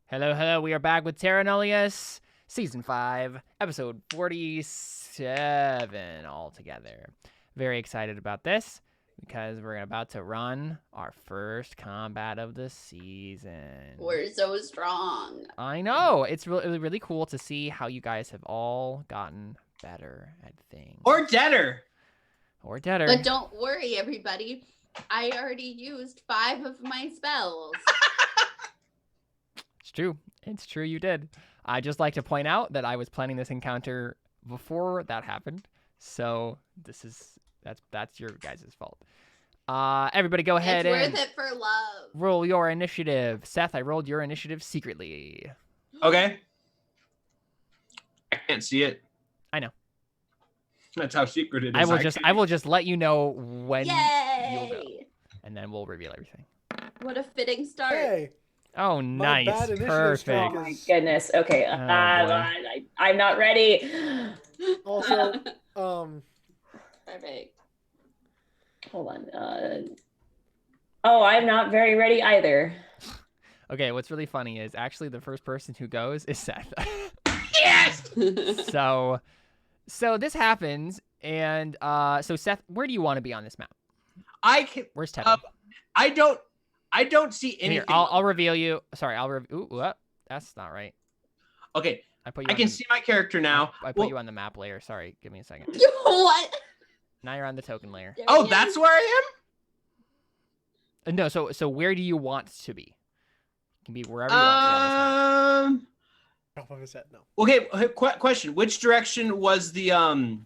Hello, hello. We are back with Terra Nullius, Season 5, Episode 47 altogether. Very excited about this because we're about to run our first combat of the season. We're so strong. I know. It's really, really cool to see how you guys have all gotten better at things. Or deader. Or deader. But don't worry, everybody. I already used 5 of my spells. It's true. It's true you did. I just like to point out that I was planning this encounter before that happened. So that's your guys' fault. Everybody go ahead It's and worth it for love. roll your initiative. Seth, I rolled your initiative secretly. Okay. I can't see it. I know. That's how secret it is. I will just let you know when you'll go. Yay! And then we'll reveal everything. What a fitting start. Hey, Oh, my nice. bad initiative Perfect. streak Oh my is- goodness. Okay. boy. I'm not ready. Also, Perfect. Hold on. Oh, I'm not very ready either. Okay, what's really funny is actually the first person who goes is Seth. Yes! So this happens, and so Seth, where do you want to be on this map? I can. Where's Tevin? I don't see anything. Here, I'll reveal you. Sorry, Ooh, what? That's not right. Okay, I put you. I can see my character now. I put Well, you on the map layer. Sorry, give me a second. What? Now you're on the token layer. There oh, he that's is. where I No, so where do you want to be? It can be wherever you am. want. top of his head, no. Okay. Question: which direction was the Doesn't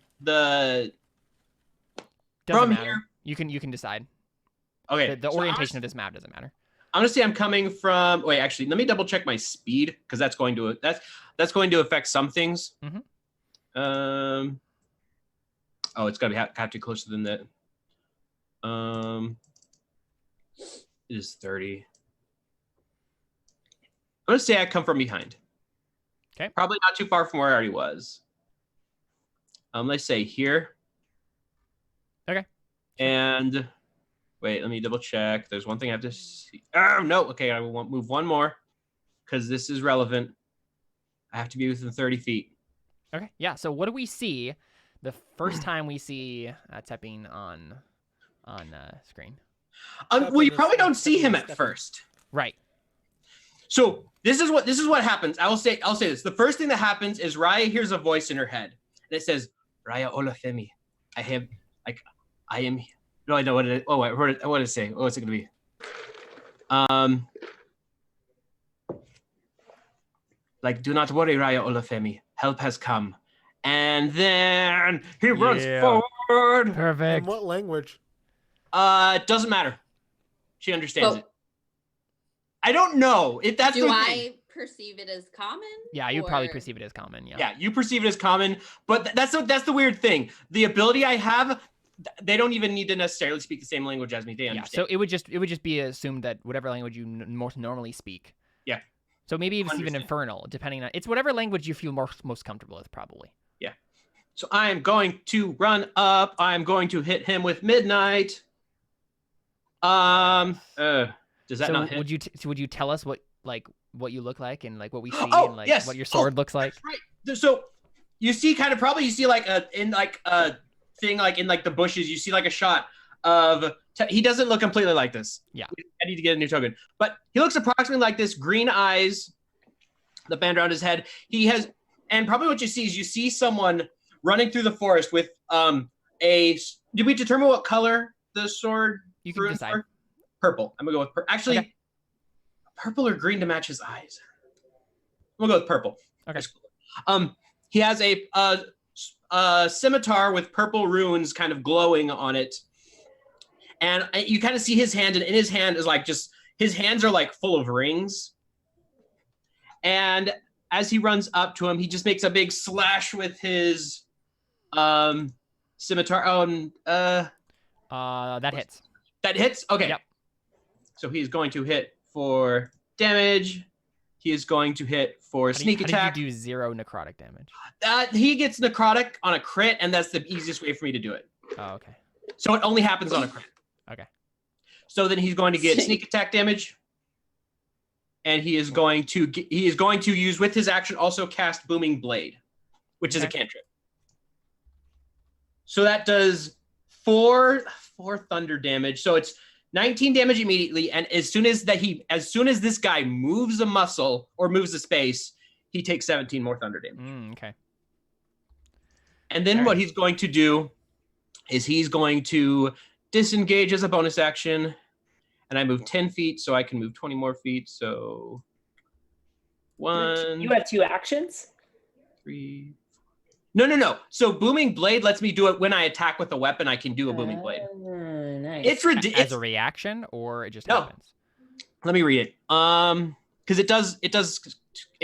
from matter. here? You can decide. Okay. The so orientation of this map doesn't matter. I'm gonna say I'm coming from. Wait, actually, let me double check my speed because that's going to affect some things. Mhm. Oh, it's gotta have to be closer than that. It is 30. I'm gonna say I come from behind. Okay. Probably not too far from where I already was. Let's say here. Okay. And wait, let me double check. There's one thing I have to see. Oh no. Okay, I will move one more because this is relevant. I have to be within 30 feet. Okay. Yeah. So what do we see the first time we see Teping on screen? Well, you probably don't see him at first. Right. So this is what happens. I'll say this. The first thing that happens is Raya hears a voice in her head, and it says, "Raya Olafemi, I am." No, I know what it. Oh, what did it say? What's it gonna be? Like, do not worry, Raya Olafemi. Help has come, and then he runs Yeah. forward. In Perfect. what language? It doesn't matter. She understands But- it. I don't know if that's Do the I thing. perceive it as common? Yeah, you probably or- perceive it as common. Yeah. Yeah, you perceive it as common, but that's the weird thing. The ability I have, they don't even need to necessarily speak the same language as me. They Yeah. understand. So it would just be assumed that whatever language you most normally speak. Yeah. So maybe it's even Understand. infernal, depending on it's whatever language you feel most comfortable with, probably. So I am going to run up. I am going to hit him with midnight. Does that So not hit? would you tell us what you look like and like what we see Oh, and like yes. what your sword looks like? Right. So you see you see like a thing like in like the bushes. You see like a shot of. He doesn't look completely like this. Yeah. I need to get a new token, but he looks approximately like this. Green eyes, the band around his head. He has, and probably what you see is you see someone running through the forest with Did we determine what color the sword? You can decide. For? Purple. I'm gonna go with actually Okay. purple or green to match his eyes. We'll go with purple. Okay. He has a scimitar with purple runes kind of glowing on it, and you kind of see his hand, and in his hand is like just his hands are like full of rings, and as he runs up to him, he just makes a big slash with his scimitar. That hits. That hits? Okay. Yep. So he's going to hit for damage. He is going to hit for sneak How attack. do you do 0 necrotic damage? He gets necrotic on a crit, and that's the easiest way for me to do it. Oh, okay. So it only happens on a crit. Okay. So then he's going to get sneak attack damage. and he is going to use with his action also cast Booming Blade, which is a cantrip. So that does 4 thunder damage. So it's 19 damage immediately, and as soon as this guy moves a muscle or moves a space, he takes 17 more thunder damage. Okay. And then what he's going to do is he's going to disengage as a bonus action, and I move 10 feet, so I can move 20 more feet. So 1. You have 2 actions? 3. No. So Booming Blade lets me do it when I attack with a weapon. I can do a Booming Blade. Nice. It's ridiculous. As a reaction, or it just No. happens? Let me read it. Because it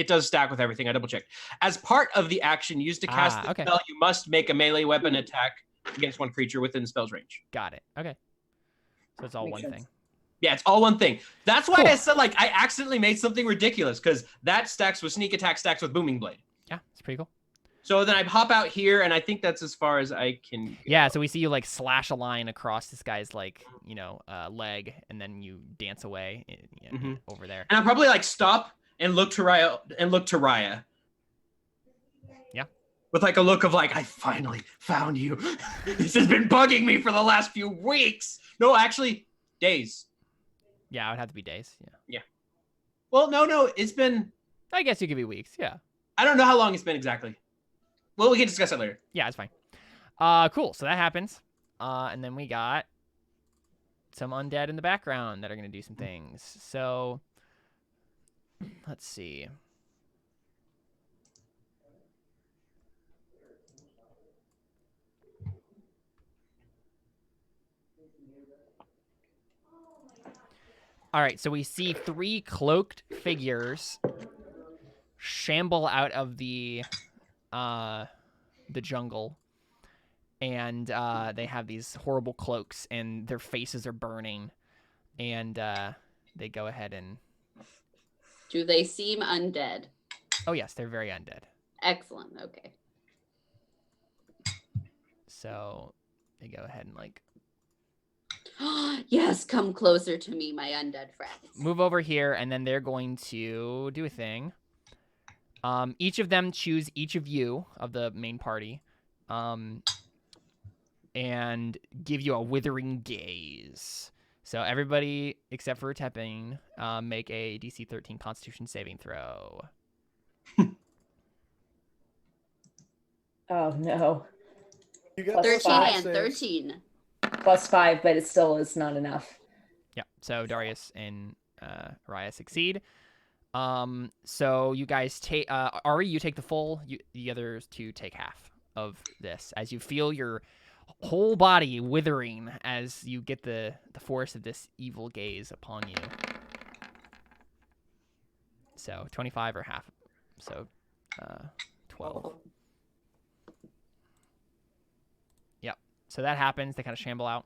does stack with everything. I double checked. As part of the action used to cast the spell, you must make a melee weapon attack against one creature within the spell's range. Got it. Okay. So it's all Makes one sense. thing. Yeah, it's all one thing. That's why Cool. I said like I accidentally made something ridiculous because that stacks with sneak attack, stacks with Booming Blade. Yeah, it's pretty cool. So then I hop out here, and I think that's as far as I can go. Yeah, so we see you like slash a line across this guy's like, leg, and then you dance away over there. And I'll probably like stop and look to Raya. Yeah. With like a look of like, I finally found you. This has been bugging me for the last few weeks. No, actually, days. Yeah, it would have to be days. Yeah. Well, no, it's been. I guess you could be weeks. Yeah. I don't know how long it's been exactly. Well, we can discuss that later. Yeah, it's fine. Cool. So that happens. And then we got some undead in the background that are going to do some things. So let's see. All right, so we see 3 cloaked figures shamble out of the jungle, and they have these horrible cloaks, and their faces are burning, and they go ahead and. Do they seem undead? Oh yes, they're very undead. Excellent. Okay. So they go ahead and like Yes, come closer to me, my undead friends. move over here, and then they're going to do a thing. Each of them choose each of you of the main party, and give you a withering gaze. So everybody except for Teping, make a DC 13 Constitution saving throw. Oh no. You got 13 5 and 13. +5, but it still is not enough. Yeah. So Darius and Raya succeed. So you guys take Ari, you take the full. The others 2 take half of this as you feel your whole body withering as you get the force of this evil gaze upon you. So 25 or half. So 12. Yep. So that happens. They kind of shamble out.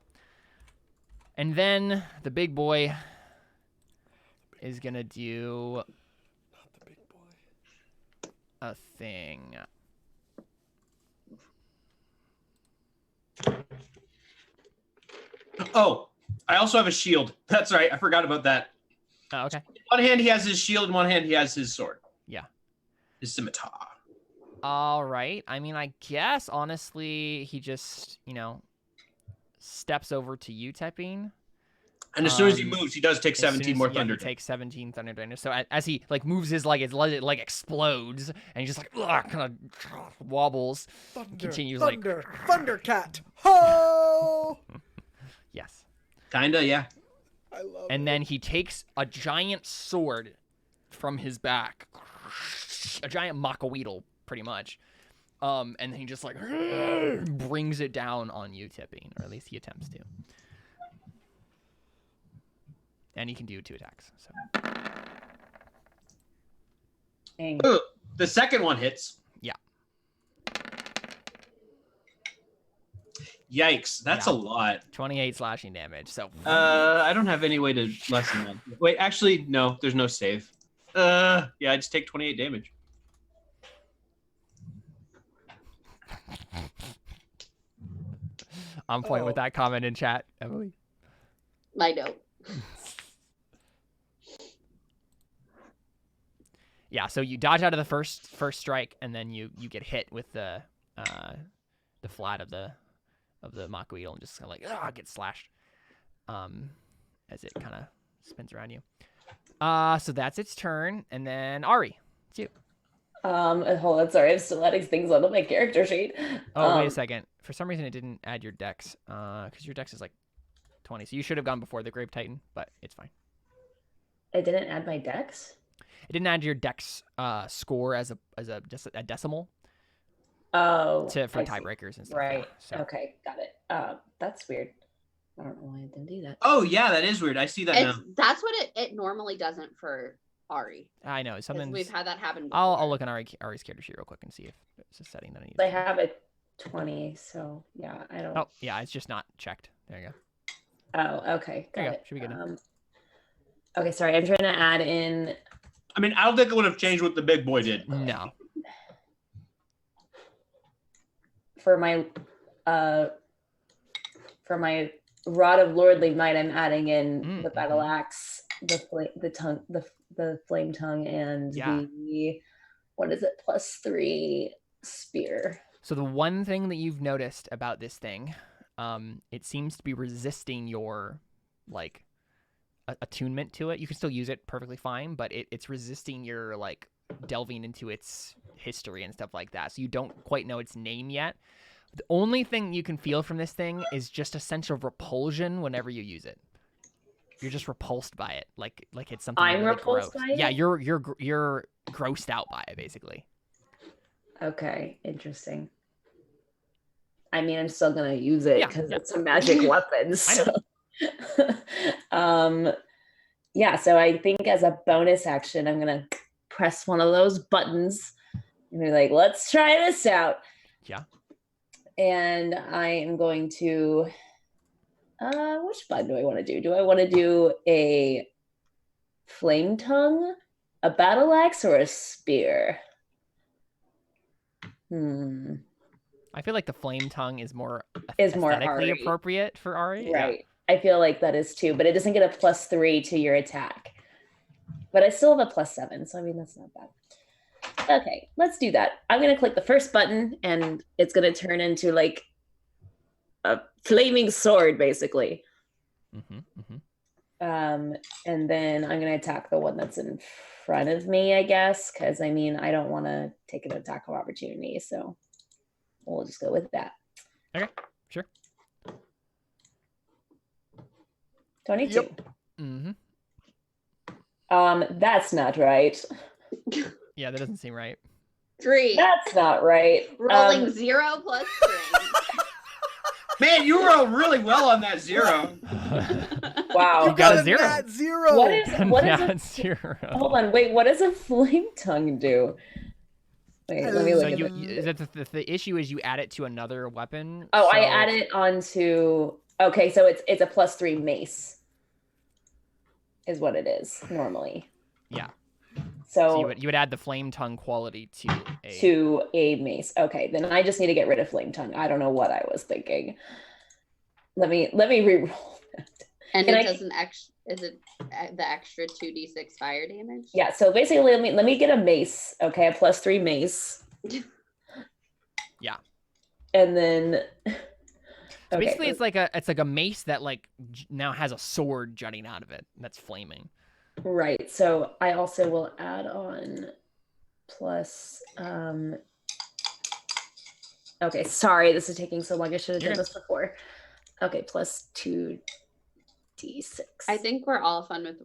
And then the big boy is going to do Not the big boy. a thing. Oh, I also have a shield. That's right. I forgot about that. Oh, okay. In one hand, he has his shield. In one hand, he has his sword. Yeah. His scimitar. All right. I mean, I guess, honestly, he just, steps over to you, Teping. And as soon as he moves, he does take As soon 17 as- more yeah, thunder. he takes 17 thunder damage. So as he moves his leg, his leg explodes, and he just kind of wobbles. Thunder, Continues, thunder, Thundercat. Ho! Yes. Kinda, yeah. I love And it. then he takes a giant sword from his back, a giant macaweedle, pretty much. And then he just brings it down on you, Tipping, or at least he attempts to. And he can do 2 attacks. So Dang. Ooh, the second one hits. Yeah. Yikes, that's Yeah. a lot. 28 slashing damage. So I don't have any way to lessen that. Wait, actually, no, there's no save. Yeah, I just take 28 damage. on point with Oh. that comment in chat, Emily. I know. Yeah, so you dodge out of the first strike, and then you get hit with the flat of the Makuito and just kind of like get slashed as it kind of spins around you. So that's its turn, and then Ari, it's you. Hold on, sorry, I'm still adding things onto my character sheet. Oh, wait a second. For some reason, it didn't add your dex, because your dex is like 20, so you should have gone before the Grave Titan, but it's fine. It didn't add my dex? It didn't add your dex score as just a decimal. Oh, For tiebreakers and stuff. Right. Yeah, so. Okay, got it. That's weird. I don't know why it didn't do that. Oh yeah, that is weird. I see that now. That's what it normally doesn't for Ari. I know something. We've had that happen before. I'll look on Ari's character sheet real quick and see if it's a setting that I need. They have a 20, so yeah, I don't. Oh yeah, it's just not checked. There you go. Oh, okay. There you Got go. Should be good. Okay, sorry. I'm trying to add in. I mean, I don't think it would have changed what the big boy did. No. For my Rod of Lordly Might, I'm adding in the battle axe, the flame tongue, and the what is it? +3 spear. So the one thing that you've noticed about this thing, it seems to be resisting your like attunement to it. You can still use it perfectly fine, but it's resisting your like delving into its history and stuff like that. So you don't quite know its name yet. The only thing you can feel from this thing is just a sense of repulsion whenever you use it. You're just repulsed by it, like it's something. I'm really repulsed gross. by it? Yeah, you're grossed out by it, basically. Okay, interesting. I mean, I'm still gonna use it because it's a magic weapon. So. Yeah, so I think as a bonus action, I'm gonna press one of those buttons and be like, let's try this out. Yeah. And I am going to which button do I want to do? Do I want to do a flame tongue, a battle axe, or a spear? I feel like the flame tongue is more aesthetically Ari. Appropriate for Ari. Right. Yeah. I feel like that is too, but it doesn't get a +3 to your attack. But I still have a +7, so I mean that's not bad. Okay, let's do that. I'm gonna click the first button, and it's gonna turn into like a flaming sword, basically. And then I'm gonna attack the one that's in front of me, I guess, because I mean I don't want to take an attack of opportunity, so we'll just go with that. Okay, sure. 22. Yep. That's not right. Yeah, that doesn't seem right. 3. That's not right. Rolling 0 + 3. Man, you rolled really well on that 0. Wow. You got a 0. Nat 0. What is Nat 0. Hold on, wait. What does a flame tongue do? Wait, let me look. So the issue is you add it to another weapon. Oh, so... I add it onto. Okay, so it's a +3 mace. Is what it is normally. Yeah. So you would add the flame tongue quality to a mace. Okay, then I just need to get rid of flame tongue. I don't know what I was thinking. Let me re-roll that. And it does is it the extra 2d6 fire damage? Yeah, so basically let me get a mace, okay, a +3 mace. Yeah. And then so basically it's like a mace that like now has a sword jutting out of it that's flaming. Right. So I also will add on plus okay, sorry, this is taking so long. I should have done this before. Okay, +2d6. I think we're all fine with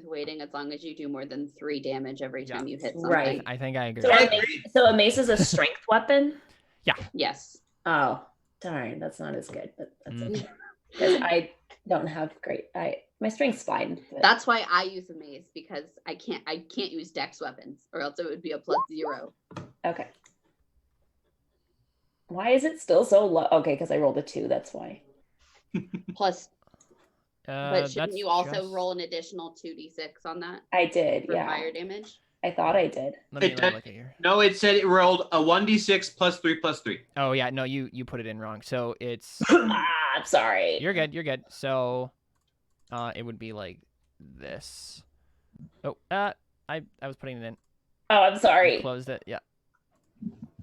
waiting as long as you do more than 3 damage every time you hit something. Right. I think I agree. So a mace is a strength weapon? Yeah. Yes. Oh, darn, that's not as good, but that's okay. Because I don't have my strength's fine. But... That's why I use a mace, because I can't use dex weapons, or else it would be a +0. Okay. Why is it still so low? Okay, because I rolled a 2, that's why. Plus, but shouldn't you also just... roll an additional 2d6 on that? I did, for yeah. fire damage? I thought I did. Let me look at here. No, it said it rolled a 1d6 +3 +3. Oh yeah, no, you put it in wrong. So it's I'm sorry. You're good. So it would be like this. Oh, I was putting it in. Oh, I'm You sorry. closed it. Yeah.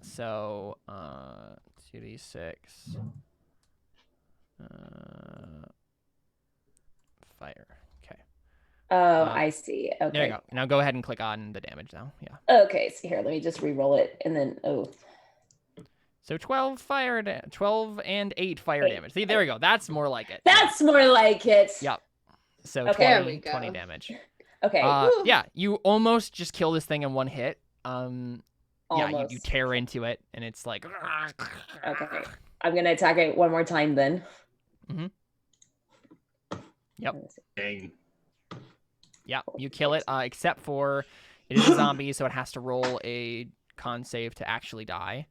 So 2d6. Fire. Okay. Oh, I see. Okay. There you go. Now go ahead and click on the damage now. Yeah. Okay, so here, let me just re-roll it, and then So 12 12 and 8 fire 8. damage. See, there we go. That's more like it. That's more like it. Yep. So Okay. There 20, we go. 20 damage. Okay. Yeah, you almost just kill this thing in one hit. Yeah, you Almost. tear into it, and it's like. Okay. I'm gonna attack it one more time then. Yep. Dang. Yeah, you kill it, except for it is a zombie, so it has to roll a con save to actually die.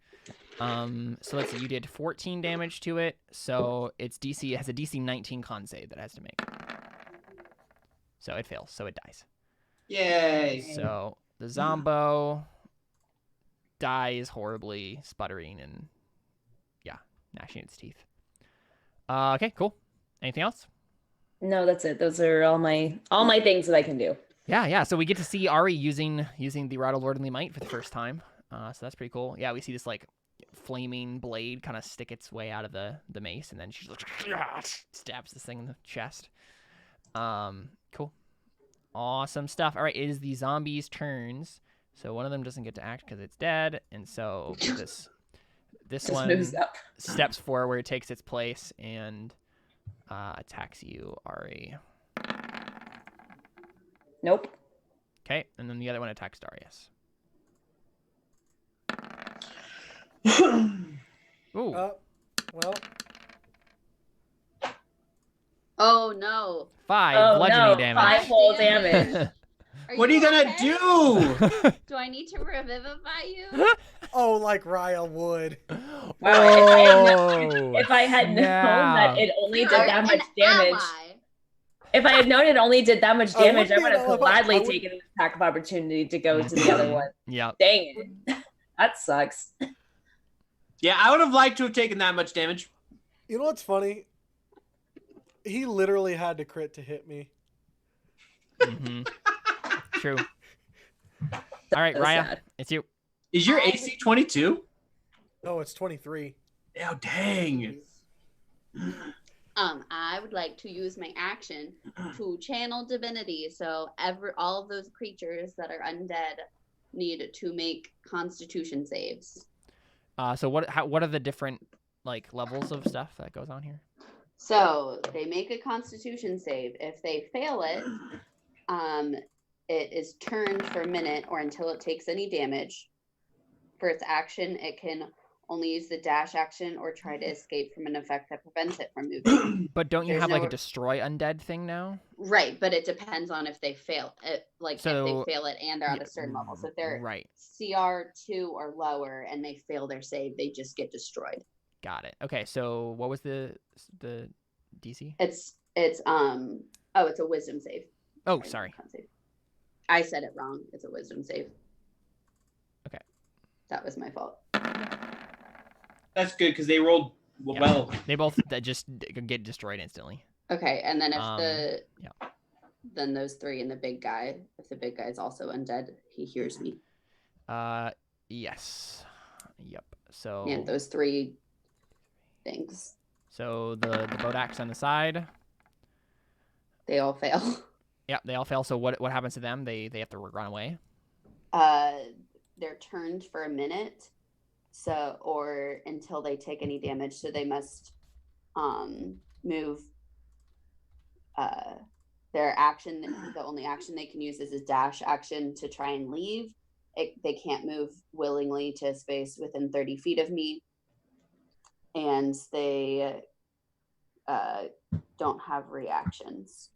So let's see, you did 14 damage to it, so it has a DC 19 con save that it has to make. So it fails, so it dies. Yay. So the Zombo dies horribly, sputtering and gnashing its teeth. Okay, cool. Anything else? No, that's it. Those are all my things that I can do. Yeah. So we get to see Ari using the Rod of Lordly Might for the first time. So that's pretty cool. Yeah, we see this like flaming blade kind of stick its way out of the mace, and then she stabs this thing in the chest. Cool. Awesome stuff. All right, it is the zombies' turns. So one of them doesn't get to act because it's dead, and so this Just one moves up. steps forward, takes its place, and attacks you, Ari. Nope. Okay, and then the other one attacks Darius. Ooh. Well, Oh no. 5 bludgeoning damage. 5 whole damage. What are you gonna okay? do? Do I need to revivify you? oh, like Raya would. Wow, if I had known yeah. that it only did You're that much an damage. ally. If I had known it only did that much I damage, I wouldn't would be have an ally. gladly I would- taken an attack of opportunity to go to the other one. Yep. Dang it. That sucks. Yeah, I would have liked to have taken that much damage. You know what's funny? He literally had to crit to hit me. True. All right, So Raya, sad. it's you. Is your AC 22? No, it's 23. Oh, dang. I would like to use my action to channel divinity. So all of those creatures that are undead need to make Constitution saves. So what are the different like levels of stuff that goes on here? So they make a Constitution save. If they fail it, it is turned for a minute or until it takes any damage. For its action, it can only use the dash action or try to escape from an effect that prevents it from moving. But don't you There's have like no- a destroy undead thing now? Right, but it depends on if they fail it. Like So- if they fail it and they're at a certain level. So if they're Right. CR 2 or lower and they fail their save, they just get destroyed. Got it. Okay, so what was the DC? It's it's a wisdom save. Oh, sorry. Con save. I said it wrong. It's a wisdom save. Okay. That was my fault. That's good because they rolled Yeah. well. They both just get destroyed instantly. Okay, and then if yeah. then those 3 and the big guy, if the big guy is also undead, he hears me. Yes. Yep. So And those 3 things, so the boat axe on the side. they all fail. Yeah, they all fail. So what happens to them? They have to run away. They're turned for a minute, so or until they take any damage. So they must move. Their action, the only action they can use is a dash action to try and leave. They can't move willingly to a space within 30 feet of me, and they don't have reactions.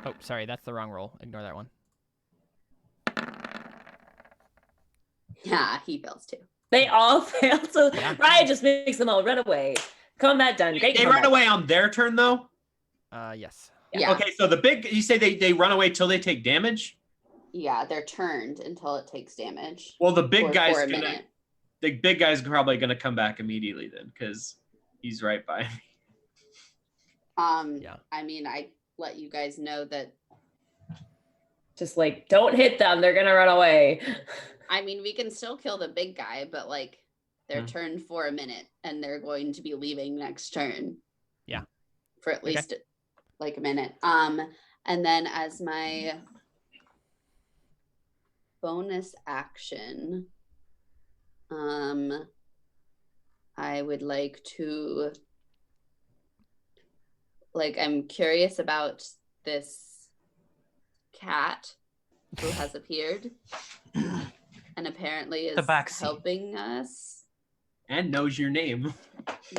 Oh, sorry, that's the wrong roll. Ignore that one. Yeah, he fails too. They all fail. So Yeah. Raya just makes them all run away. Combat done. Great They combat. run away on their turn though. Yes. Yeah. Okay, so you say they run away till they take damage. Yeah, they're turned until it takes damage. Well, the Or big for guy's a gonna. minute. The big guy's probably gonna come back immediately then because he's right by me. Yeah. I mean, I let you guys know that Just like, don't hit them. They're going to run away. I mean, we can still kill the big guy, but like they're turned for a minute and they're going to be leaving next turn. Yeah. For at least like a minute. And then as my bonus action, I would like to, like, I'm curious about this cat who has appeared and apparently is Tabaxi. helping us. And knows your name.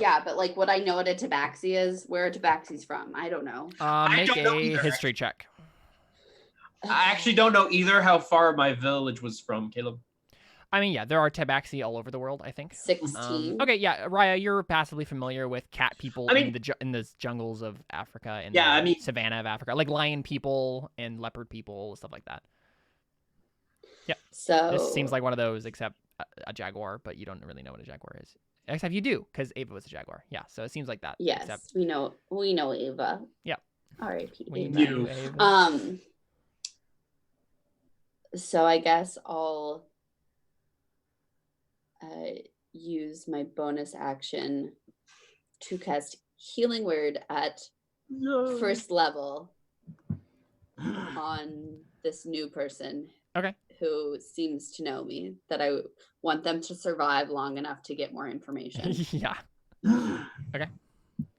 Yeah, but like, would I know what a tabaxi is? Where a tabaxi's from? I don't know. Make don't know a either, history check. I actually don't know either how far my village was from, Caleb. I mean, yeah, there are tabaxi all over the world, I think. 16. Okay, yeah, Raya, you're passively familiar with cat people I mean- in the jungles of Africa and Yeah, the I mean- savannah of Africa, like lion people and leopard people, stuff like that. So This seems like one of those, except a jaguar, but you don't really know what a jaguar is. Except you do, because Ava was a jaguar. Yeah, so it seems like that. yes, Except we know Ava. Yeah. R.I.P. we Ava. knew. Ava. So I guess I'll use my bonus action to cast Healing Word at first level on this new person. Okay. Who seems to know me, that I want them to survive long enough to get more information. Yeah. Okay.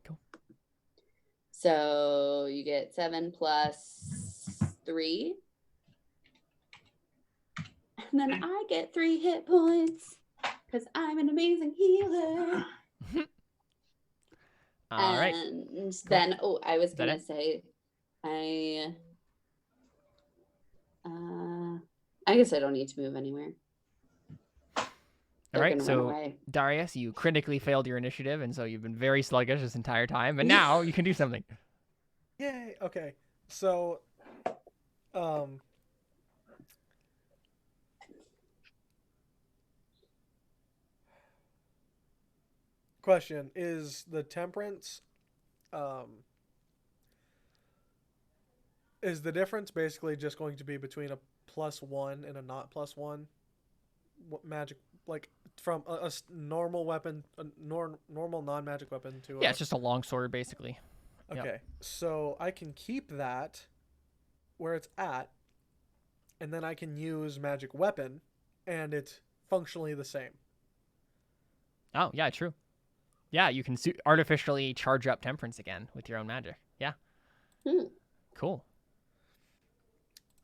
Cool. So you get 7 plus 3. And then I get 3 hit points because I'm an amazing healer. All right. And then, I was that going it? to say, I guess I don't need to move anywhere. All They're right, gonna run so away. Darius, you critically failed your initiative, and so you've been very sluggish this entire time, but now you can do something. Yay. Okay. So, question is the temperance, is the difference basically just going to be between a +1 and a not +1? What magic, like from a normal weapon, a normal non-magic weapon to Yeah, it's just a long sword, basically. Okay, Yep. so I can keep that where it's at, and then I can use magic weapon, and it's functionally the same. Oh, yeah, true. Yeah, you can artificially charge up temperance again with your own magic. Yeah. Cool.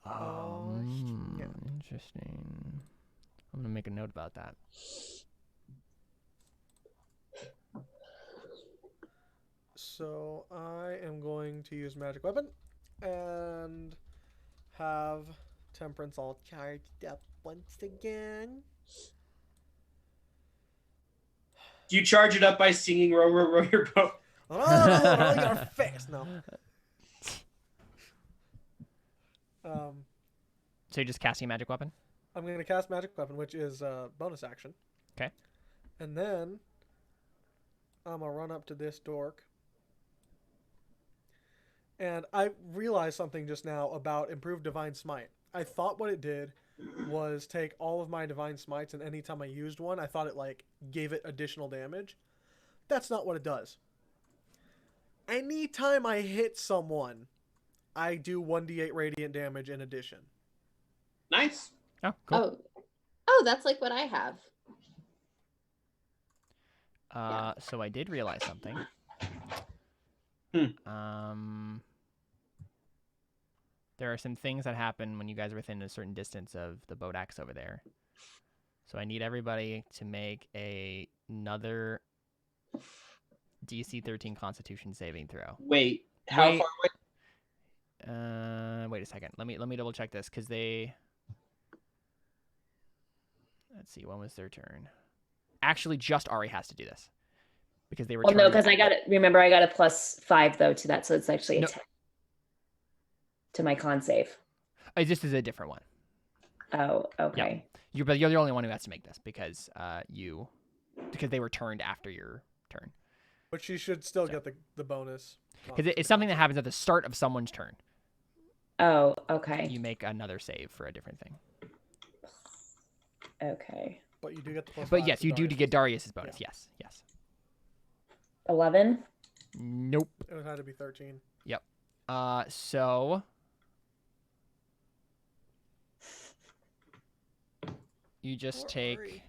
Yeah. Interesting. I'm gonna make a note about that. So I am going to use magic weapon, and have temperance all charged up once again. Do you charge it up by singing row, row, row your boat? Oh, your face! No. So you're just casting a magic weapon? I'm going to cast magic weapon, which is a bonus action. Okay. And then I'm going to run up to this dork. And I realized something just now about improved divine smite. I thought what it did was take all of my divine smites, and anytime I used one, I thought it like gave it additional damage. That's not what it does. Anytime I hit someone, I do 1d8 radiant damage in addition. Nice. Oh, cool. Oh, that's like what I have. So I did realize something. There are some things that happen when you guys are within a certain distance of the boat axe over there. So I need everybody to make another DC 13 Constitution saving throw. Wait, how Wait. far away? Wait a second. Let me double check this because they. Let's see. When was their turn? Actually, just Ari has to do this because they were. Well, no, because I got it. Remember, I got a +5 though to that, so it's actually a 10 to my con save. This is a different one. Oh, okay. But you're the only one who has to make this because they were turned after your turn. But she should still get the bonus. Because it's something that happens at the start of someone's turn. Oh, okay. You make another save for a different thing. Okay. But you do get the plus But 5 yes, to you do to get Darius's bonus. Yes, yes. 11. Nope. It would have to be 13. Yep. So you just take Sorry.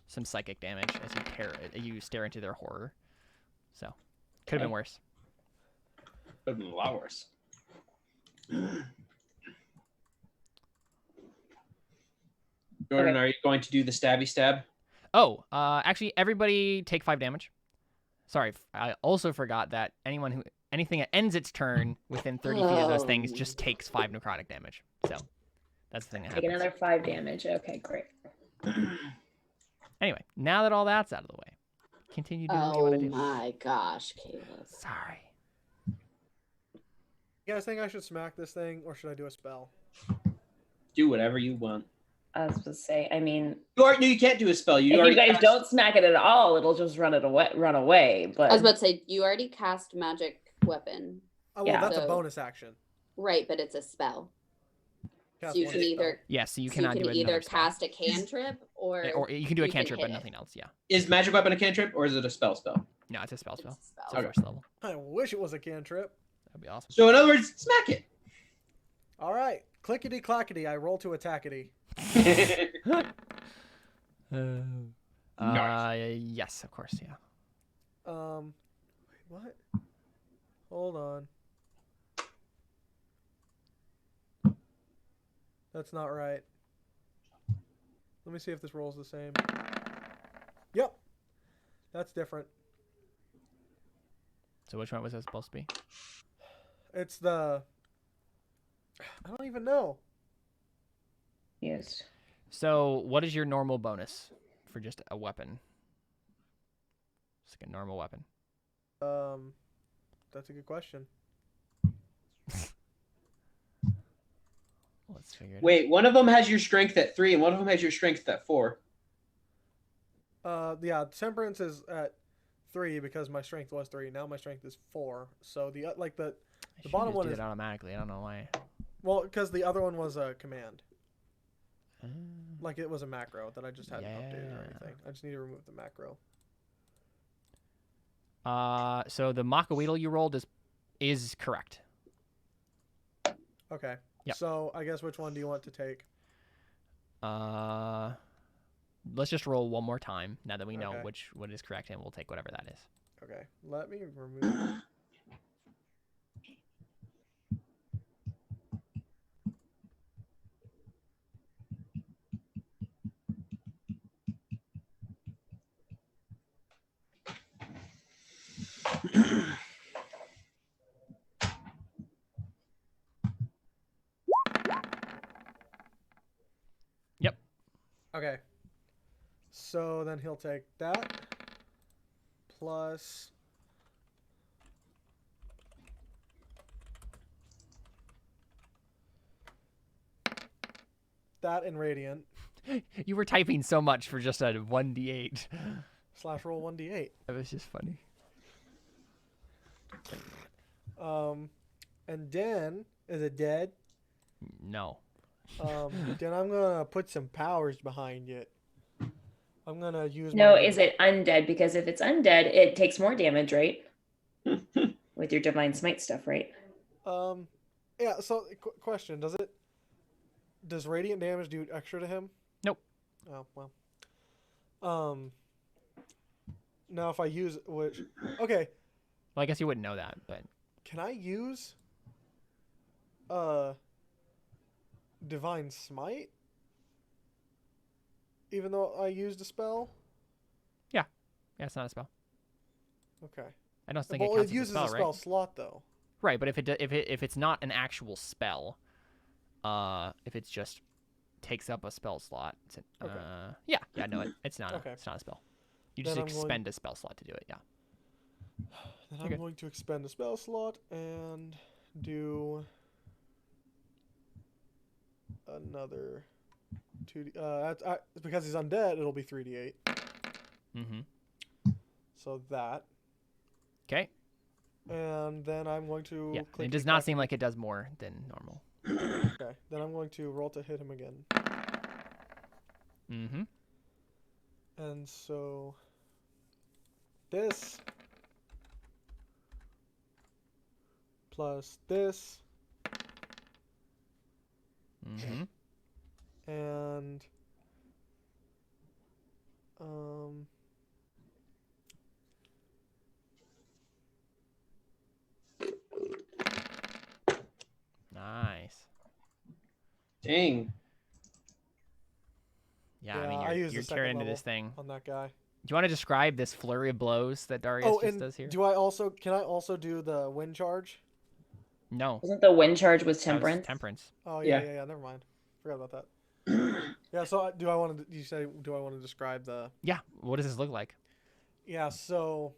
some psychic damage as you stare into their horror. So could have been worse. Could have been a lot worse. Jordan, are you going to do the stabby stab? Oh, actually, everybody take 5 damage. Sorry, I also forgot that anything that ends its turn within 30 feet of those things just takes 5 necrotic damage. So that's the thing that Take happens. another 5 damage. Okay, great. Anyway, now that all that's out of the way, continue doing what you want to do. my gosh, Caleb. Sorry. You guys think I should smack this thing, or should I do a spell? Do whatever you want. I was supposed to say, I mean, You can't do a spell. if you already guys cast- don't smack it at all, it'll just run away. But I was about to say, you already cast magic weapon. Oh, well, Yeah. that's a So- bonus action. Right, but it's a spell. Cast So you one can spell. either Yeah, so you so cannot you do can another either spell. cast a cantrip or You can do a you can cantrip, but hit it. nothing else. Yeah. Is magic weapon a cantrip or is it a spell? No, it's a spell. It's a It's spell. a Okay. first level. I wish it was a cantrip. That'd be awesome. So in other words, smack it. All right. Clickety clackety. I roll to attackety. Yes, of course. Yeah. Wait, what? Hold on. That's not right. Let me see if this rolls the same. Yep. That's different. So which one was it supposed to be? It's the... I don't even know. yes. So what is your normal bonus for just a weapon? Just like a normal weapon. That's a good question. Let's figure it out. Wait, one of them has your strength at 3 and one of them has your strength at 4. Yeah, temperance is at 3 because my strength was 3. Now my strength is 4. So the I the should bottom just one do is that automatically. I don't know why. well, because the other one was a command. Like it was a macro that I just hadn't updated or Yeah. anything. I just need to remove the macro. So the Makaweedle you rolled is correct. Okay. Yep. So I guess which one do you want to take? Let's just roll one more time now that we know Okay. what is correct, and we'll take whatever that is. Okay. Let me remove. Yep. Okay. So then he'll take that plus that in radiant You were typing so much for just a 1d8. / roll 1d8. That was just funny. And then is it dead? No. Then I'm gonna put some powers behind it. I'm gonna use. No, my- is it undead? Because if it's undead, it takes more damage, right? With your divine smite stuff, right? Yeah. So, question: Does radiant damage do extra to him? Nope. Oh well. Now if I use which, okay, Well, I guess you wouldn't know that, but can I use divine smite? Even though I used a spell. yeah, it's not a spell. Okay. I don't think Well, it counts it uses as a spell, a spell right? slot though. Right, but if it's not an actual spell, if it's just takes up a spell slot, it's Okay. yeah, no, it's not Okay. it's not a spell. You Then just I'm going- expend a spell slot to do it. Yeah. Then I'm Okay. going to expend a spell slot and do another 2d. Because he's undead, it'll be 3d8. Mm-hmm. So that, Okay. and then I'm going to. Yeah. It click does not seem like it does more than normal. Okay, then I'm going to roll to hit him again. Mm-hmm. And so this plus this Mm-hmm. and um Nice. Dang. Yeah, I mean, I used you're the second tearing into level this thing. on that guy. Do you want to describe this flurry of blows that Darius Oh, just and does here? can I also do the wind charge? No, Wasn't the wind charge was that was temperance? temperance. Oh Yeah. yeah, never mind. Forgot about that. Yeah, so do I want to describe the Yeah. What does this look like? Yeah, so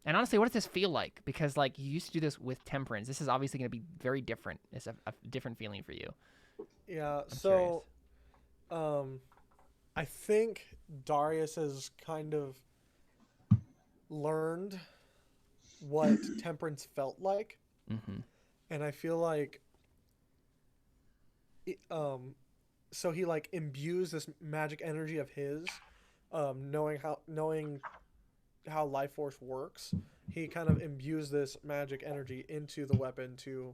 And honestly, what does this feel like? Because like you used to do this with temperance. This is obviously going to be very different. It's a different feeling for you. yeah, I'm so I think Darius has kind of learned what temperance felt like, Mm-hmm. and I feel like so he like imbues this magic energy of his, knowing how life force works. He kind of imbues this magic energy into the weapon to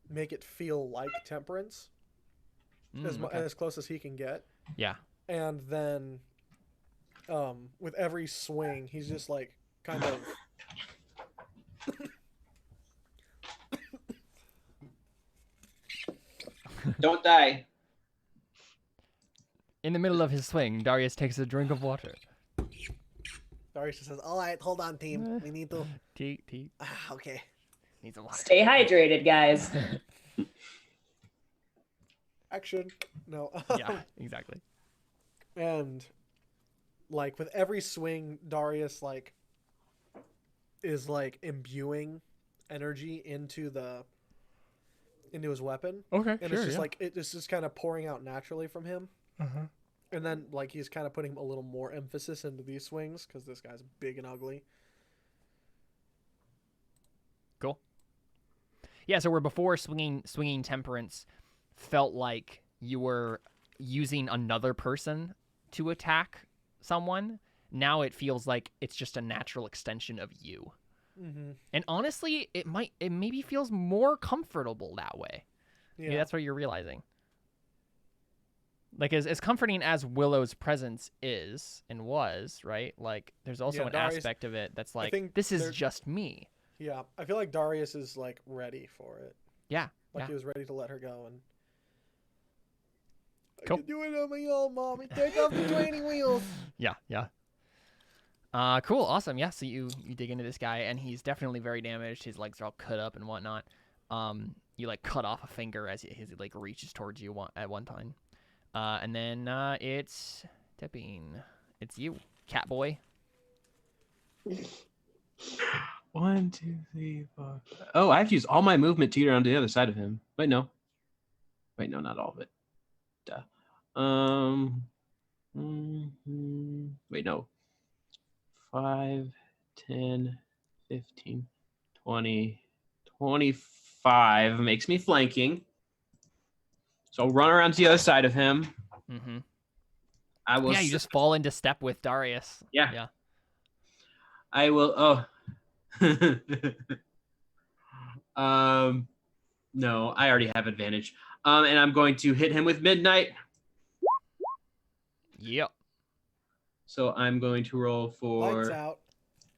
make it feel like temperance, Okay. as close as he can get. Yeah. And then with every swing he's just like kind of Don't die. In the middle of his swing, Darius takes a drink of water. Darius just says, all right, hold on, team, we need to Tea. okay. Needs a water. Stay hydrated, guys. Action. No. Yeah, exactly. And like with every swing, Darius like is like imbuing energy into his weapon, Okay, and it's just like it's just kind of pouring out naturally from him. Uh-huh. And then like he's kind of putting a little more emphasis into these swings because this guy's big and ugly. Cool. Yeah, so where before swinging temperance felt like you were using another person to attack someone, now it feels like it's just a natural extension of you. Mm-hmm. And honestly, it maybe feels more comfortable that way. Yeah. Maybe that's what you're realizing. Like as comforting as Willow's presence is and was, right? Like there's also an Darius, aspect of it that's like, think this is just me. Yeah, I feel like Darius is like ready for it. Yeah. Like yeah. he was ready to let her go, and Cool. I can do it on my own, mommy. Take off the training wheels. Yeah. Cool, awesome. Yeah, so you dig into this guy, and he's definitely very damaged. His legs are all cut up and whatnot. You like cut off a finger as he like reaches towards you at one time. And then it's Tipping. It's you, cat boy. 1, 2, 3, 4. Oh, I have to use all my movement to get around to the other side of him. Wait, no, not all of it. Duh. Wait, no. 5, 10, 15, 20, 25 makes me flanking. So I'll run around to the other side of him. Mm-hmm. I will. Yeah, you just fall into step with Darius. Yeah. I will. Oh. No, I already have advantage. And I'm going to hit him with midnight. Yep. So I'm going to roll Lights for out.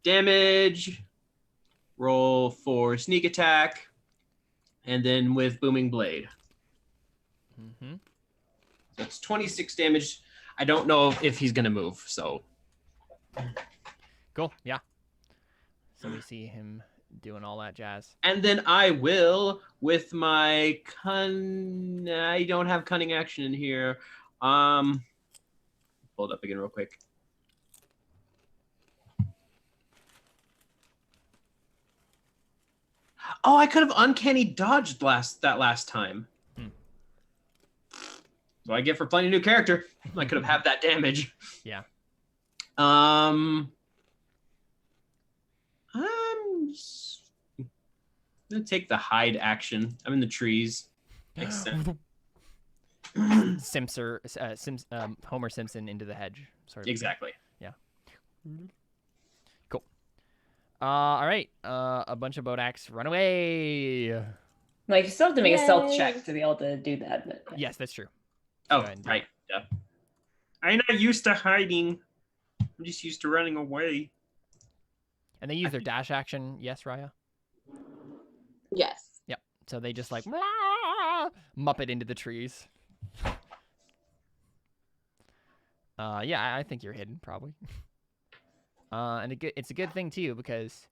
damage, roll for sneak attack, and then with booming blade. Mm-hmm. So it's 26 damage. I don't know if he's gonna move. So Cool. Yeah. So we see him doing all that jazz. and then I will with my I don't have cunning action in here. Hold up again real quick. Oh, I could have uncanny dodged that last time. So I get for playing a new character. I could have had that damage. Yeah. gonna take the hide action. I'm in the trees. Makes sense. Homer Simpson into the hedge, sort of. Exactly. Yeah. Cool. All right. A bunch of Bodaks run away. Like, you still have to make a stealth Yay. check to be able to do that. But yeah. Yes, that's true. Oh, Go ahead and do right. Yeah. I'm not used to hiding. I'm just used to running away. And they use their dash action. Yes, Raya. Yes. Yep. So they just like muppet into the trees. Yeah, I think you're hidden probably. And it's a good thing too because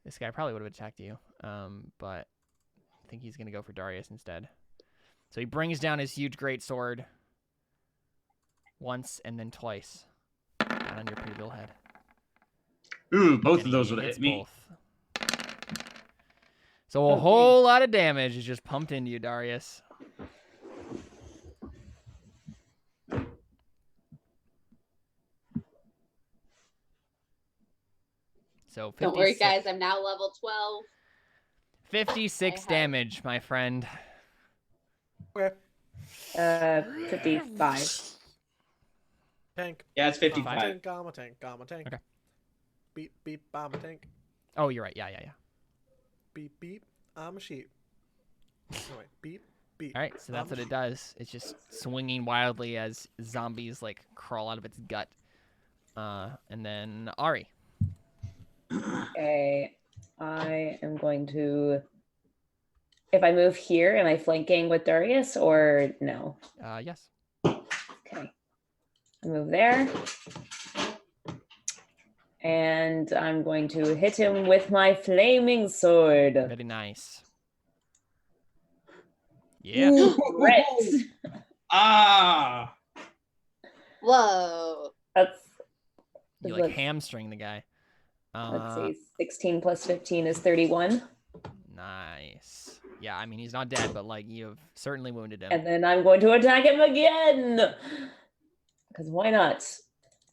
this guy probably would have attacked you. But I think he's gonna go for Darius instead. So he brings down his huge great sword once and then twice down on your pretty little head. Ooh, both And of those he would have hits hit me. both. So a whole lot of damage is just pumped into you, Darius. So 56, Don't worry, guys. I'm now level 12. 56 I have- damage, my friend. Okay. 55. Tank. Yeah, it's I'm a 55. tank. I'm a tank. I'm a tank. Okay. Beep beep. I'm a tank. Oh, you're right. Yeah. Beep beep. I'm a sheep. No, wait. Beep beep. All right, so that's what it does. It's just swinging wildly as zombies like crawl out of its gut. And then Ari. Okay. I am going to. If I move here, am I flanking with Darius or no? Yes. Okay. I move there. And I'm going to hit him with my flaming sword. Very nice. Yeah. Crit. Ah! Whoa. That's, You like let's- hamstring the guy. let's see, 16 plus 15 is 31. Nice. Yeah, I mean he's not dead, but like you've certainly wounded him. And then I'm going to attack him again. Because why not?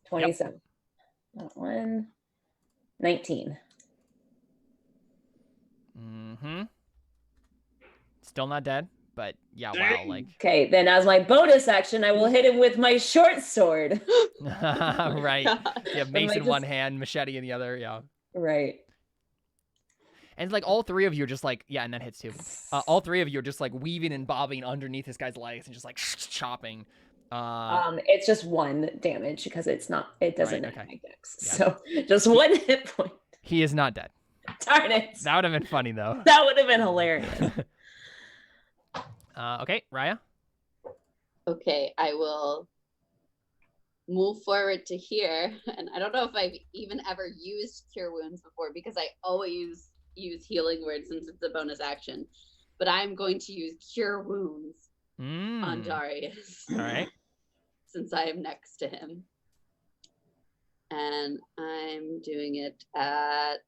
27. That one. 19. Mm-hmm. Still not dead, but yeah, wow, like Okay, then as my bonus action, I will hit him with my short sword. right. You have mace I in one just- hand, machete in the other, yeah. Right. And like all three of you are just like, yeah, and that hits too. All three of you are just like weaving and bobbing underneath this guy's legs and just like chopping. It's just 1 damage because it doesn't Right, have okay. my dex. Yeah. So just 1 hit point. He is not dead. Darn it. That would have been funny though. That would have been hilarious. Okay, Raya. Okay, I will move forward to here. And I don't know if I've even ever used Cure Wounds before because I always use Healing Word since it's a bonus action. But I'm going to use Cure Wounds on Darius. All right. Since I am next to him. And I'm doing it at,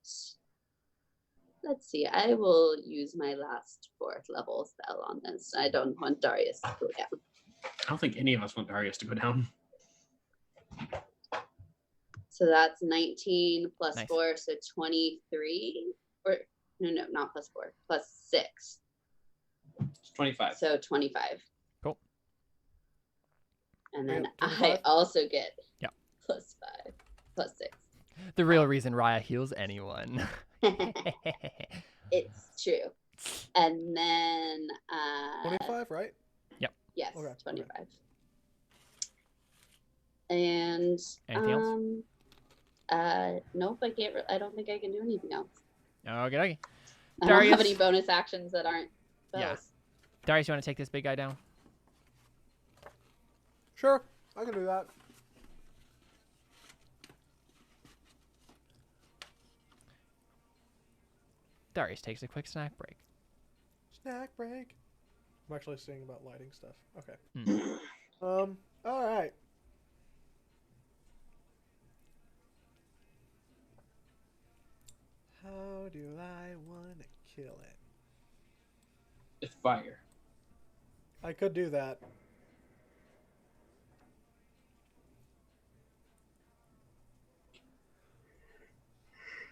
let's see, I will use my last 4th level spell on this. I don't want Darius to go down. I don't think any of us want Darius to go down. So that's 19 plus Nice. 4, so 23. Or, no, not plus 4, plus 6. It's 25. So 25. Cool. And then Yep, I 25. also get Yep. plus 5, plus 6. The real reason Raya heals anyone. It's true. And then 25, right? yes, Okay, 25. And Anything else? nope, I don't think I can do anything else. Okay. I don't have Darius? any bonus actions that aren't spells. Yeah. Darius, you want to take this big guy down? Sure, I can do that. Darius takes a quick snack break. Snack break. I'm actually seeing about lighting stuff. Okay. Hmm. All right. How do I want to kill it? With fire. I could do that.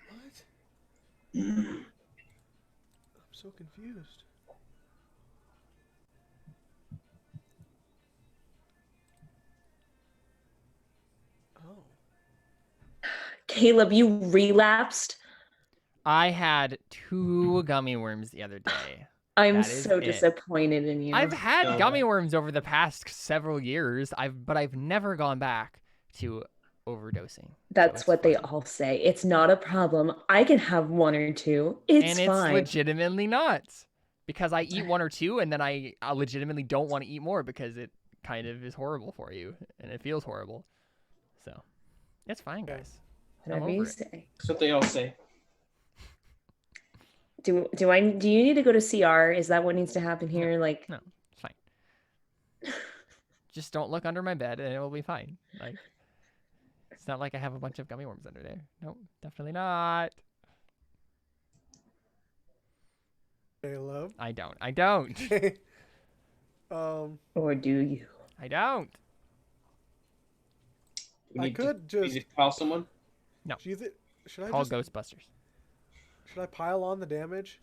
What? I'm so confused. Oh. Caleb, you relapsed. I had 2 gummy worms the other day. I'm That is so it. disappointed in you. I've had No. gummy worms over the past several years. But I've never gone back to overdosing. That's it's what they fine. all say. It's not a problem. I can have 1 or 2. It's And fine. it's legitimately not. Because I eat 1 or 2 and then I legitimately don't want to eat more because it kind of is horrible for you and it feels horrible. So it's fine, guys. I'm Whatever you over it. say. That's what they all say. Do you need to go to CR? Is that what needs to happen here? Like, No, it's fine. Just don't look under my bed and it will be fine. Like, it's not like I have a bunch of gummy worms under there. No, definitely not. Caleb. I don't. or do you? I don't. We I need could to just call someone. No. do you should I Call just Ghostbusters. should I pile on the damage?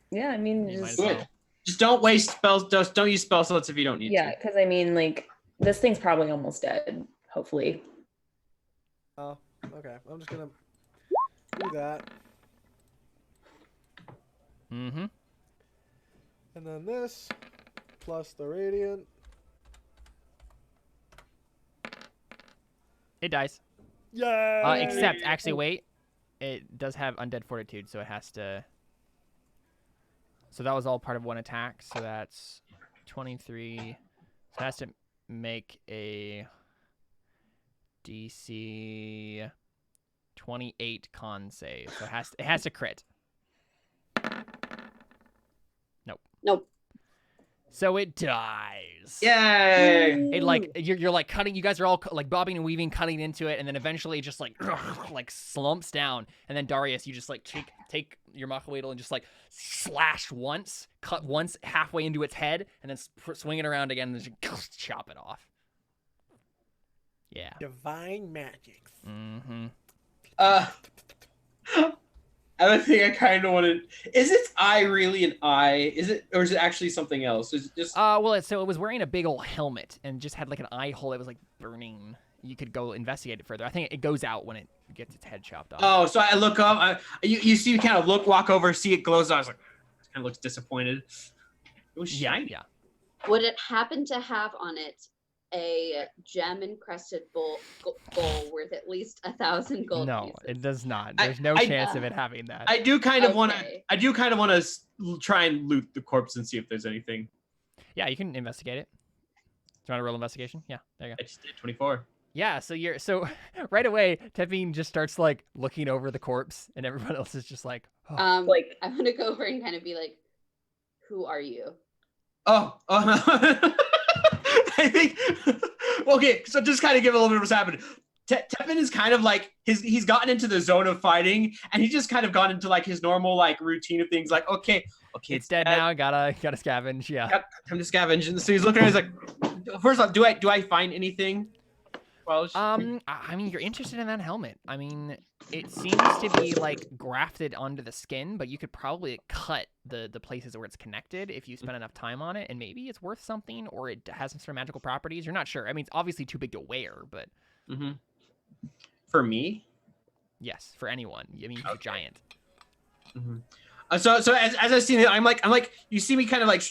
Yeah, I mean, You might just, as Do well. it. Just don't waste spells. Just don't use spell slots if you don't need yeah, to. because I mean, like, this thing's probably almost dead. Hopefully. Oh, okay. I'm just gonna do that. Mm-hmm. And then this plus the radiant. It dies. Yay! Except, actually, wait. It does have undead fortitude, so it has to... So that was all part of 1 attack, so that's 23. So it has to make a DC 28 con save. So it has to crit. Nope. So it dies. Yay! It like you're like cutting. You guys are all like bobbing and weaving, cutting into it, and then eventually it just like like slumps down. And then Darius, you just like take your Machawadal and just like slash once, cut once halfway into its head, and then swing it around again, and then just chop it off. Yeah. Divine magic. Mm-hmm. Other thing I kind of wanted is its eye really an eye? Is it, or is it actually something else? Is it just? Well, so it was wearing a big old helmet and just had like an eye hole that was like burning. You could go investigate it further. I think it goes out when it gets its head chopped off. Oh, so I look up. You see, you kind of walk over, see it glows. I was like, it kind of looks disappointed. It was shiny. Yeah. Would it happen to have on it a gem encrusted bowl worth at least 1,000 gold No, pieces? it does not. There's no chance of it having that. I do kind of want to. Okay. I do kind of want to try and loot the corpse and see if there's anything. Yeah, you can investigate it. Do you want to roll investigation? Yeah, there you go. I just did 24. Yeah, so right away, Tevin just starts like looking over the corpse, and everyone else is just like, oh. Like, I'm gonna go over and kind of be like, "Who are you?" Oh, I think. Okay, so just kind of give a little bit of what's happened. Tevin is kind of like he's gotten into the zone of fighting, and he's just kind of gone into like his normal like routine of things. Like, okay, It's dead now. Gotta scavenge. Yeah. Yep, time to scavenge. And so he's looking at it, he's like, first off, do I find anything? Well, I mean, you're interested in that helmet. I mean, it seems to be like grafted onto the skin, but you could probably cut the places where it's connected if you spend enough time on it, and maybe it's worth something, or it has some sort of magical properties. You're not sure. I mean, it's obviously too big to wear, but for me, yes, for anyone. I mean, you're giant. So as I see it, I'm like, you see me kind of like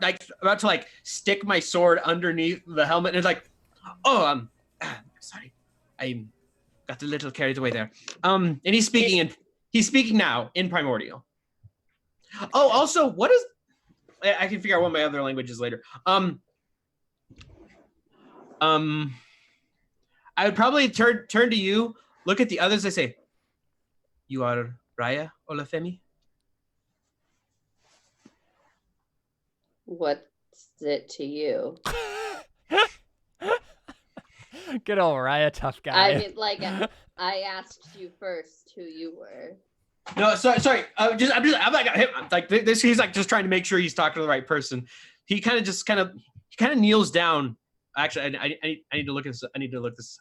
like about to like stick my sword underneath the helmet, and it's like, oh, sorry, I got a little carried away there. And he's speaking now in primordial. Oh, also, what is? I can figure out one of my other languages later. I would probably turn to you, look at the others. I say, you are Raya Olafemi? What's it to you? Good old Raya, tough guy. I mean, like, I asked you first who you were. No, sorry. I'm like this. He's like just trying to make sure he's talking to the right person. He kind of kneels down. Actually, I need to look at this. I need to look this.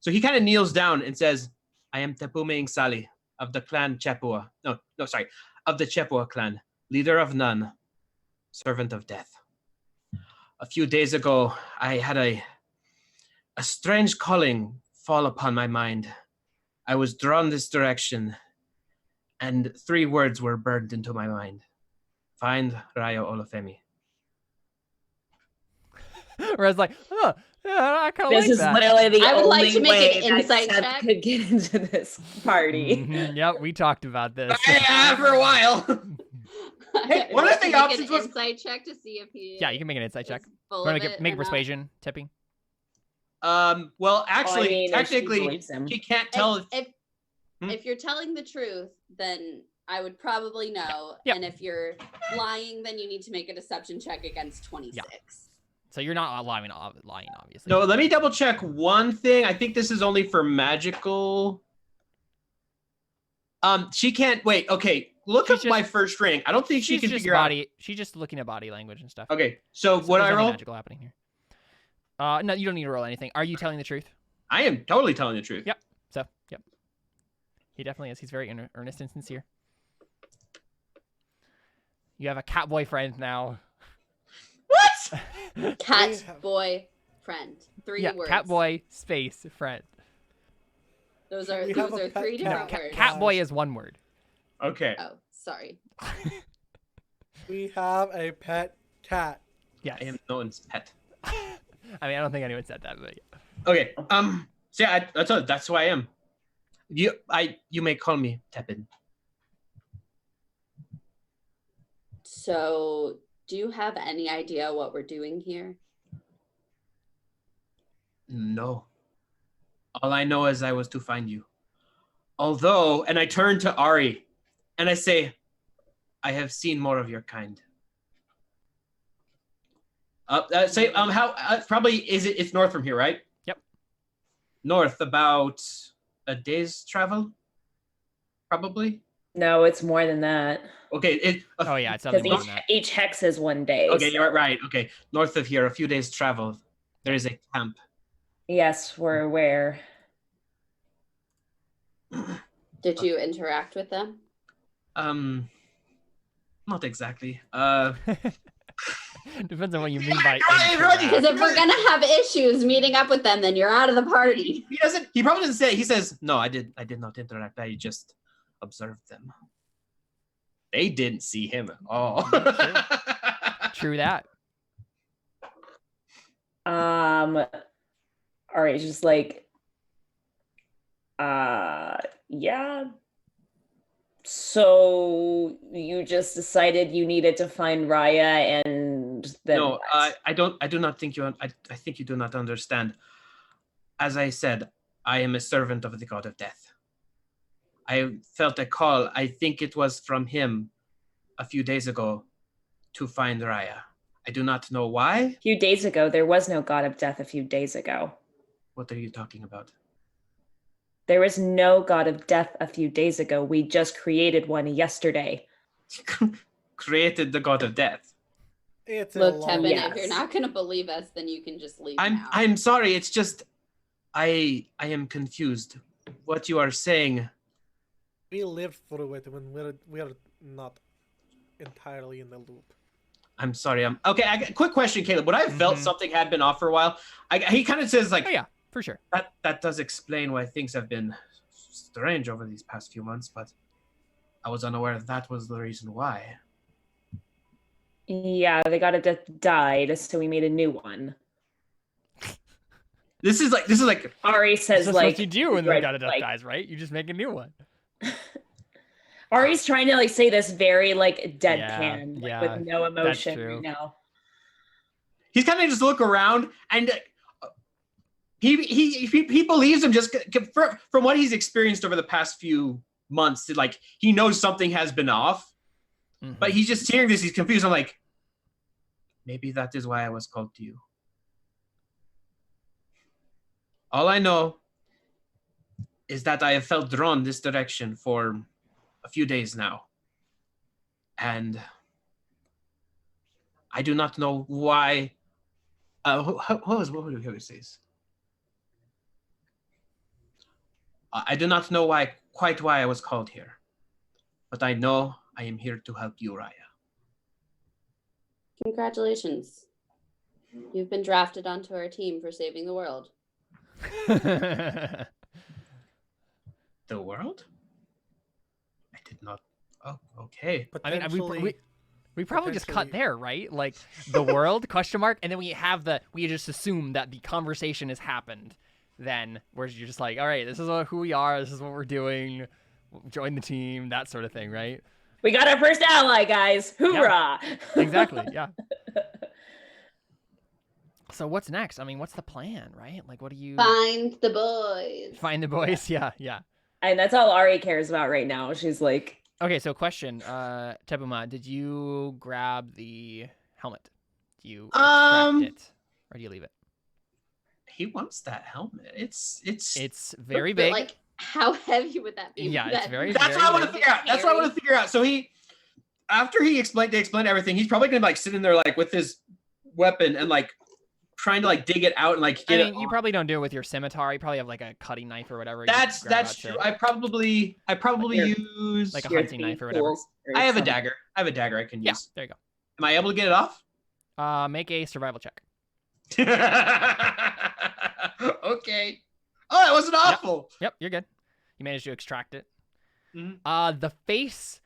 So he kind of kneels down and says, "I am Tepume Sali of the clan Chapua." No, sorry. of the Chepua clan, leader of none, servant of death. A few days ago, I had a strange calling fall upon my mind. I was drawn this direction, and 3 words were burned into my mind. Find Raya Olafemi. Where I was like, oh, yeah, I kind of This like is that. literally the I would like only to make way an that insight Seth check. could get into this party. Mhm, yep, we talked about this. Yeah, for a while. Hey, I'd one of like the to make options an was- insight check to see if he. Yeah, you can make an insight check. is full Want of to it make or a not. persuasion tipping? Well, actually, mean, if she technically, believes him. he can't tell If you're telling the truth, then I would probably know. Yep. And if you're lying, then you need to make a deception check against 26. So you're not lying, obviously. No, let me double check one thing. I think this is only for magical. She can't wait. Okay, look She's up my just- first ring. I don't think she She's can just figure out. body. She's just looking at body language and stuff. Okay, so So what there's I nothing roll? magical happening here. No, you don't need to roll anything. Are you telling the truth? I am totally telling the truth. Yep. So, yep. He definitely is. He's very earnest and sincere. You have a cat boyfriend now. What? Cat, We have- boy, friend. 3 Yeah, words. cat boy space friend. Those are We have those a are pet 3 different cat. words. Cat boy is one word. Okay. Oh, sorry. We have a pet cat. Yes. I am no one's pet. I mean, I don't think anyone said that, but yeah. Okay. So yeah, that's who I am. You may call me Tepid. So, do you have any idea what we're doing here? No. All I know is I was to find you. Although, and I turn to Ari, and I say, I have seen more of your kind. How probably is it? It's north from here, right? Yep. North, about a day's travel, probably. No, it's more than that. Okay. Oh yeah, it's Because something more than that. each hex is 1 day. Okay, so- you're right. Okay, north of here, a few days travel, there is a camp. Yes, we're aware. Did you interact with them? Not exactly. Depends on what you mean by Everybody- Because interact. if we're gonna have issues meeting up with them, then you're out of the party. He doesn't. He probably doesn't say. He says, "No, I did not interact. I just observed them. They didn't see him at all." True that. All right, just like, yeah. So you just decided you needed to find Raya, and then No, what? I don't. I do not think you. I think you do not understand. As I said, I am a servant of the god of death. I felt a call. I think it was from him, a few days ago, to find Raya. I do not know why. A few days ago, there was no god of death. A few days ago, What are you talking about? there was no god of death. A few days ago, we just created one yesterday. Created the god of death. It's a Look, long Tevin, Yes. if you're not gonna believe us, then you can just leave now. I'm sorry. It's just I am confused. What you are saying. We lived through it when we're not entirely in the loop. I'm sorry. Okay. Quick question, Caleb. Would I have felt Mhm. something had been off for a while? He kind of says like Oh yeah, for sure. that does explain why things have been strange over these past few months, but I was unaware that was the reason why. Yeah, the god of death died, so we made a new one. This is like Ari says, That's like, what you do when the right, god of death like- dies, right? You just make a new one. Ari's trying to like say this very like deadpan, like, yeah, with no emotion true. right now. he's kind of just look around and he believes him just from what he's experienced over the past few months. Like he knows something has been off, Mhm. but he's just hearing this. He's confused. I'm like, maybe that is why I was called to you. All I know is that I have felt drawn this direction for a few days now. And I do not know why. What would he says? I do not know quite why I was called here. But I know I am here to help you, Raya. Congratulations. You've been drafted onto our team for saving the world. The world? I did not. Oh, okay. I mean, Potentially, we probably just cut potentially- there, right? Like the world question mark, and then we just assume that the conversation has happened. Then where you're just like, all right, this is who we are, this is what we're doing, join the team, that sort of thing, right? We got our first ally, guys. Hoorah! Exactly, yeah. So what's next? I mean, what's the plan, right? Like, what do you Find the boys. find the boys? Yeah, yeah. And that's all Ari cares about right now. She's like, Okay, so question, Tebuma, did you grab the helmet? Do you extract it, or do you leave it? He wants that helmet. It's It's very But, big. like, how heavy would that be? Yeah, Would it's that very- be That's what I want to very figure out. That's what I want to figure out. So after he explained everything, he's probably gonna like sit in there like with his weapon and like trying to like dig it out and like I get mean, it. you probably don't do it with your scimitar. You probably have like a cutting knife or whatever. you That's grab out true. to- I probably Your- use Like a your hunting knife or feet whatever. tools or I have a something. dagger. I have a dagger I can Yeah, use. there you Am I able to get it off? go. Make a survival check. Okay. Oh, that wasn't awful. Yep, you're good. You managed to extract it. Mhm. The face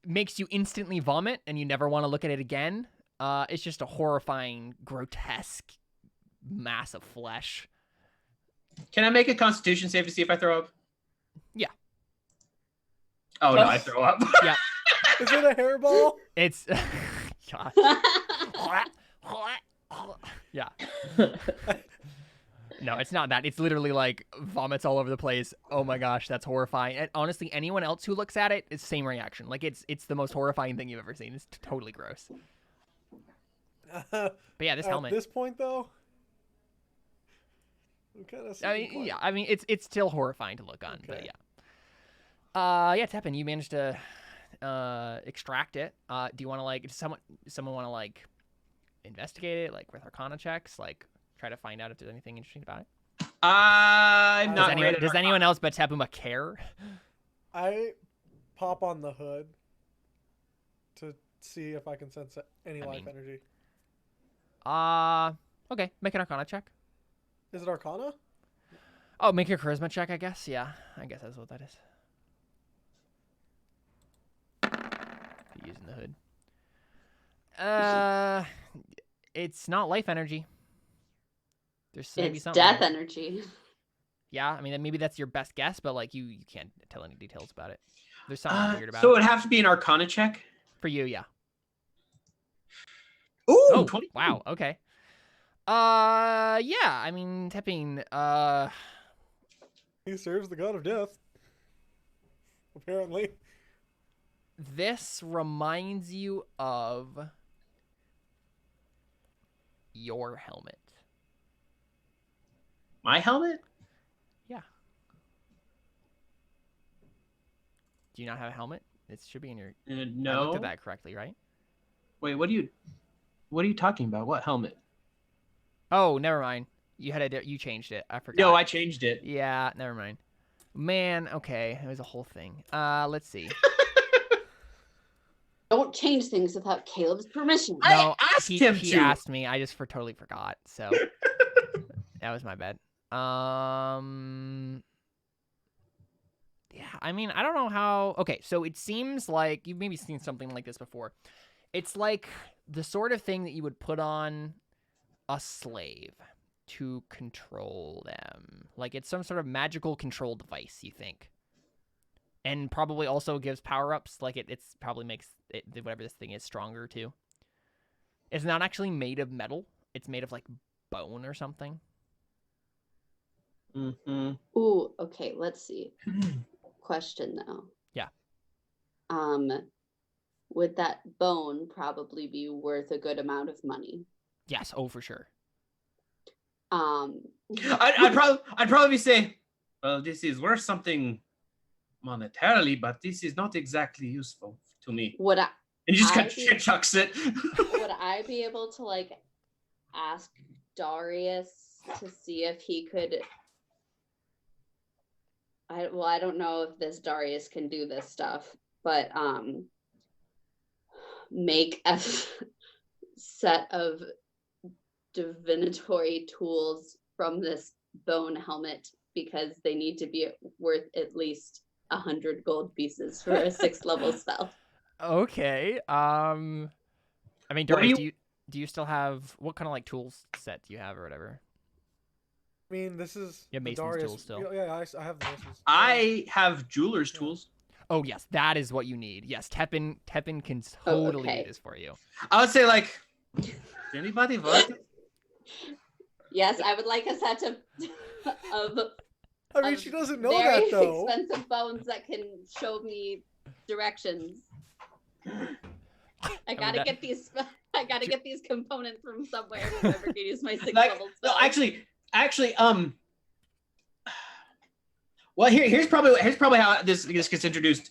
makes you instantly vomit, and you never want to look at it again. It's just a horrifying, grotesque mass of flesh. Can I make a Constitution save to see if I throw up? Yeah. Oh no, I throw up. Is it a hairball? It's God. Yeah. No, it's not that. It's literally like vomits all over the place. Oh my gosh, that's horrifying. And honestly, anyone else who looks at it, it's the same reaction. Like it's the most horrifying thing you've ever seen. It's totally gross. But yeah, this helmet. At this point, though, I'm kind of. I mean, yeah. I mean, it's still horrifying to look on, but Okay. yeah. Yeah, Tepin, you managed to extract it. Do you want to like does someone want to like investigate it like with Arcana checks, like try to find out if there's anything interesting about it? I'm not great at Does Arcana. anyone else but Tepuma care? I pop on the hood to see if I can sense any I life mean- energy. Okay, make an Arcana check. Is it Arcana? Oh, make your Charisma check, I guess. Yeah, I guess that's what that is. Using the hood. It's not life energy. There's maybe It's something. death energy. Yeah, I mean, maybe that's your best guess, but like you can't tell any details about it. There's something weird about So it. it would have to be an Arcana check. For you, yeah. Ooh, Oh, 20. wow. Okay. Yeah. I mean, Tepin. He serves the god of death. Apparently. This reminds you of your helmet. My helmet? Yeah. Do you not have a helmet? It should be in your. I No. looked at that correctly, right? Wait, what are you talking about? What helmet? Oh, never mind. You changed it. I forgot. No, I changed it. Yeah, never mind. Man, okay, it was a whole thing. Let's see. Don't change things without Caleb's permission. No, I asked him he to. asked me. I just totally forgot. So that was my bad. Yeah, I mean, I don't know how. Okay, so it seems like you've maybe seen something like this before. It's like the sort of thing that you would put on a slave to control them. Like it's some sort of magical control device, you think. And probably also gives power-ups. Like it's probably makes it, whatever this thing is stronger too. It's not actually made of metal. It's made of like bone or something. Mm-hmm. Ooh, okay, let's see. Question though. Yeah. Would that bone probably be worth a good amount of money? Yes, oh for sure. I'd probably say, well, this is worth something monetarily, but this is not exactly useful to me. would And he just kind of I be- shit chucks it. would I be able to like ask Darius to see if he could? I don't know if this Darius can do this stuff. but make a set of divinatory tools from this bone helmet because they need to be worth at least 100 gold pieces for a 6th level spell. Okay. I mean, What Doris, do do you still have what kind of like tools set do you have or whatever? I mean, this is You have the Mason's Darius. tools still. Yeah, I have the Mason's. I have jeweler's tools. Oh yes, that is what you need. Yes, Tepin can totally okay. do this for you. I would say like, does anybody want it? Yes, I would like a set of I mean, of she doesn't know very that though. expensive bones that can show me directions. I gotta get these. I gotta get these components from somewhere if I ever can use my 6th Like, level no, spell. actually, well, here's probably how this gets introduced.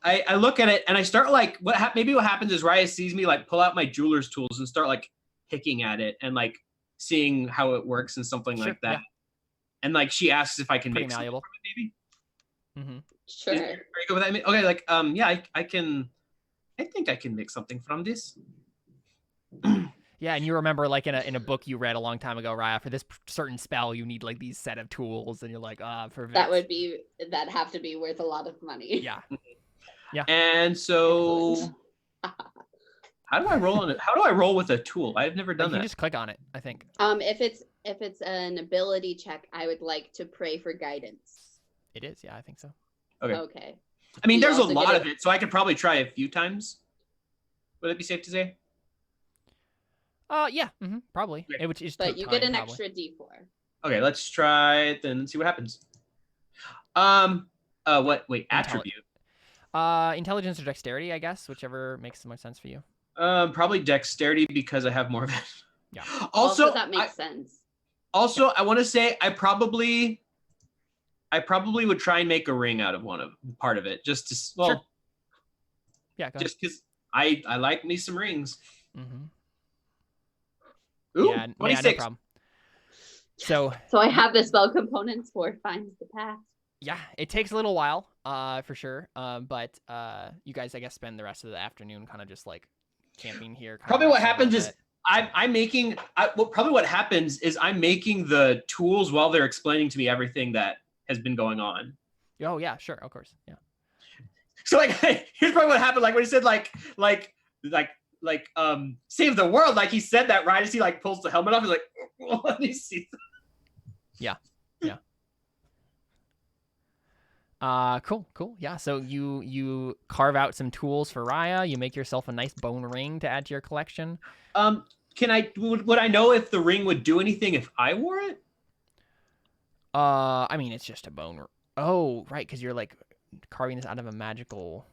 I look at it and I start like maybe what happens is Raya sees me like pull out my jeweler's tools and start like picking at it and like seeing how it works and something Sure, like that. yeah. And like she asks if I can Pretty make something malleable. from it, maybe. Mm-hmm. Sure. Are you good with that? Okay, like yeah, I can. I think I can make something from this. Yeah, and you remember like in a book you read a long time ago, Raya, for this certain spell you need like these set of tools, and you're like, for That would be have to be worth a lot of money. yeah. And so, how do I roll on it? How do I roll with a tool? I've never You done can that. just click on it, I think. If it's an ability check, I would like to pray for guidance. It is, yeah, I think so. Okay. I mean, You there's a also lot get of it, so I could probably try a few times. Would it be safe to say? Yeah, probably. Okay. It would just But take you time, get an probably. extra D4. Okay, let's try it then and see what happens. What? Wait, attribute. Intelligence or dexterity, I guess, whichever makes the most sense for you. Probably dexterity because I have more of it. Yeah. Also, that makes sense. Also, I want to say I probably would try and make a ring out of part of it, just to Sure. Yeah, go ahead. just because I like me some rings. Mm-hmm. Ooh, Yeah, 26. no problem. So I have the spell components for finds the path. yeah, it takes a little while, for sure. But you guys, I guess, spend the rest of the afternoon kind of just like camping here. Probably what happens is probably what happens is I'm making the tools while they're explaining to me everything that has been going on. Oh yeah, sure, of course, yeah. So like, here's probably what happened. Like when he said like save the world, like he said that right as he like pulls the helmet off. He's like, what do you see? Yeah. Cool. Yeah. So you carve out some tools for Raya. You make yourself a nice bone ring to add to your collection. Would I know if the ring would do anything if I wore it? I mean, it's just a bone. Oh, right, because you're like carving this out of a magical.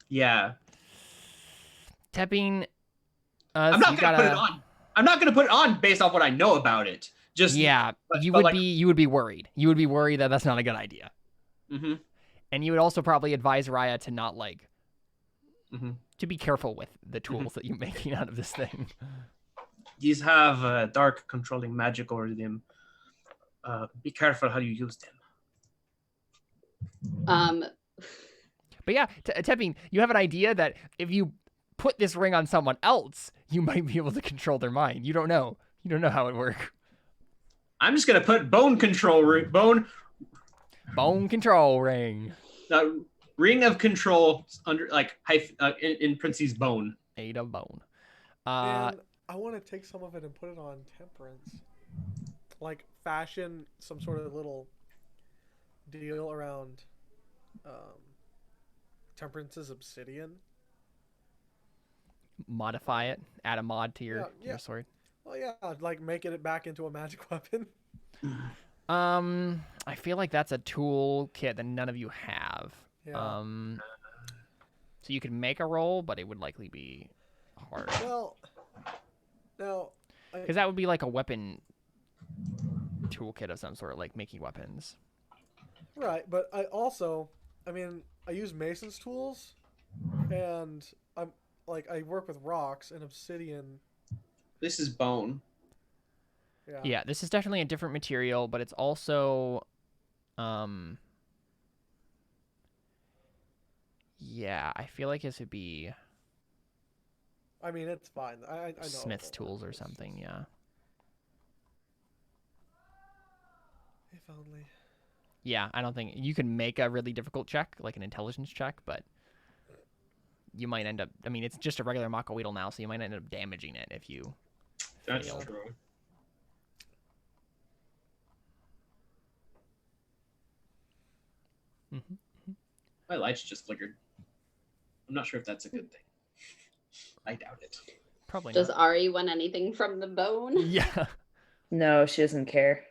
Yeah. Tepin. I'm not gonna put it on. I'm not gonna put it on based off what I know about it. Just yeah, you would be worried. You would be worried that that's not a good idea. Mm-hmm. And you would also probably advise Raya to not like. Mm-hmm. To be careful with the tools that you're making out of this thing. These have dark controlling magic over them. Be careful how you use them. But yeah, Tepin, you have an idea that if you put this ring on someone else, you might be able to control their mind. You don't know. You don't know how it works. I'm just gonna put bone control control ring. Ring of control under like in Princey's bone. Made of bone. And I want to take some of it and put it on Temperance. Like fashion some sort of little deal around Temperance's obsidian. Modify it. Add a mod to your sword. Well, yeah, like making it back into a magic weapon. I feel like that's a tool kit that none of you have. Yeah. So you could make a roll, but it would likely be hard. Well, now, because that would be like a weapon toolkit of some sort, like making weapons. Right, but I use Mason's tools, and I work with rocks and obsidian. This is bone. Yeah, this is definitely a different material, but it's also, Yeah, I feel like this would be I mean, it's fine. I know. Smith's tools or something. Yeah. If only. Yeah, I don't think you can make a really difficult check, like an intelligence check, but you might end up. I mean, it's just a regular Mako Weedle now, so you might end up damaging it if you. That's fail. true. My lights just flickered. I'm not sure if that's a good thing. I doubt it. Probably Does not. Ari want anything from the bone? Yeah. No, she doesn't care.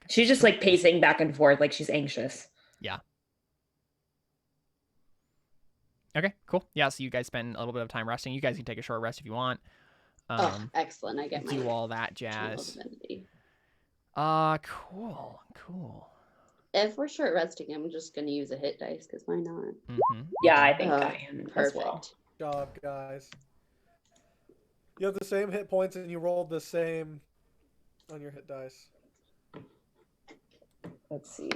She's just like pacing back and forth, like she's anxious. Yeah. Okay, cool. Yeah, so you guys spend a little bit of time resting. You guys can take a short rest if you want. Oh, excellent. I get my Do all that channel jazz. divinity. Cool. If we're short resting, I'm just gonna use a hit dice because why not? Mm-hmm. Yeah, I think Oh, I am as Perfect. well. Good job, guys. You have the same hit points and you rolled the same on your hit dice. Let's see.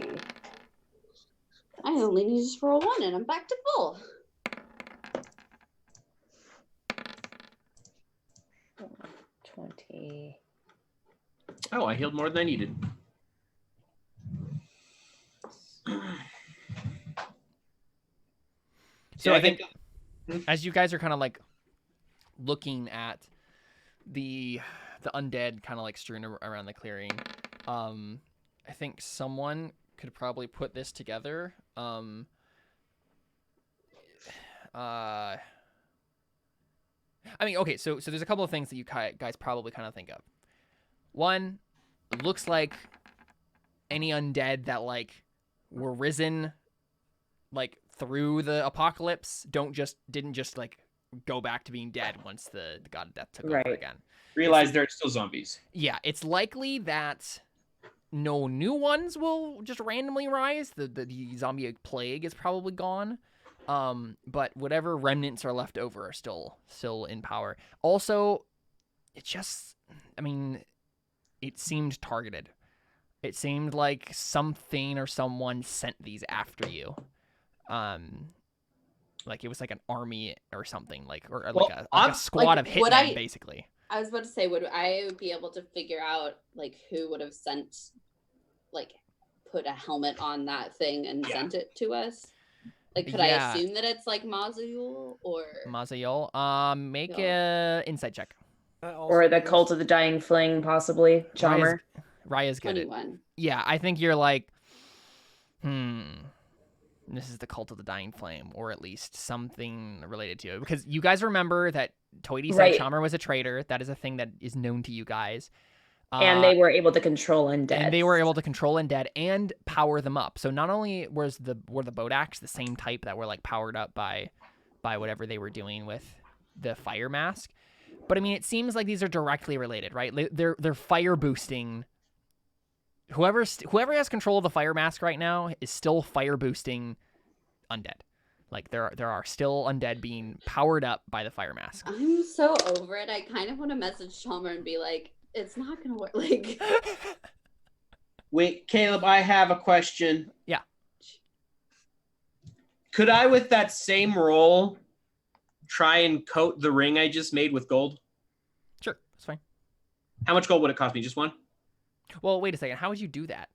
I only need to just roll one and I'm back to full. 20. Oh, I healed more than I needed. So Yeah, I think as you guys are kind of like looking at the undead kind of like strewn around the clearing, I think someone could probably put this together. I mean, okay, so there's a couple of things that you guys probably kind of think of. One, it looks like any undead that like were risen like through the apocalypse didn't just like go back to being dead once the god of death took over Right. again. Realize they're still zombies. Yeah, it's likely that no new ones will just randomly rise. The zombie plague is probably gone. But whatever remnants are left over are still in power. Also, it seemed targeted. It seemed like something or someone sent these after you. Like it was like an army or something, like a squad like, of would hitmen, I- basically. I was about to say, would I be able to figure out like who would have sent, like, put a helmet on that thing and sent it to us? Like, could I assume that it's like Mazayol or Mazayol? Make a insight check. Or the Cult of the Dying Fling, possibly. Chalmer. Raya's good. 21? Yeah, I think you're like, this is the Cult of the Dying Flame, or at least something related to it. Because you guys remember that Toity said Chalmer was a traitor. That is a thing that is known to you guys. And they were able to control undead. And they were able to control undead and power them up. So not only were the boat axe the same type that were like powered up by whatever they were doing with the fire mask, but I mean it seems like these are directly related, right? They're fire boosting. Whoever has control of the fire mask right now is still fire boosting undead. Like there are still undead being powered up by the fire mask. I'm so over it. I kind of want to message Chalmer and be like, it's not gonna work. Like, wait, Caleb, I have a question. Yeah. Could I, with that same roll, try and coat the ring I just made with gold? Sure, that's fine. How much gold would it cost me? Just one? Well, wait a second. How would you do that?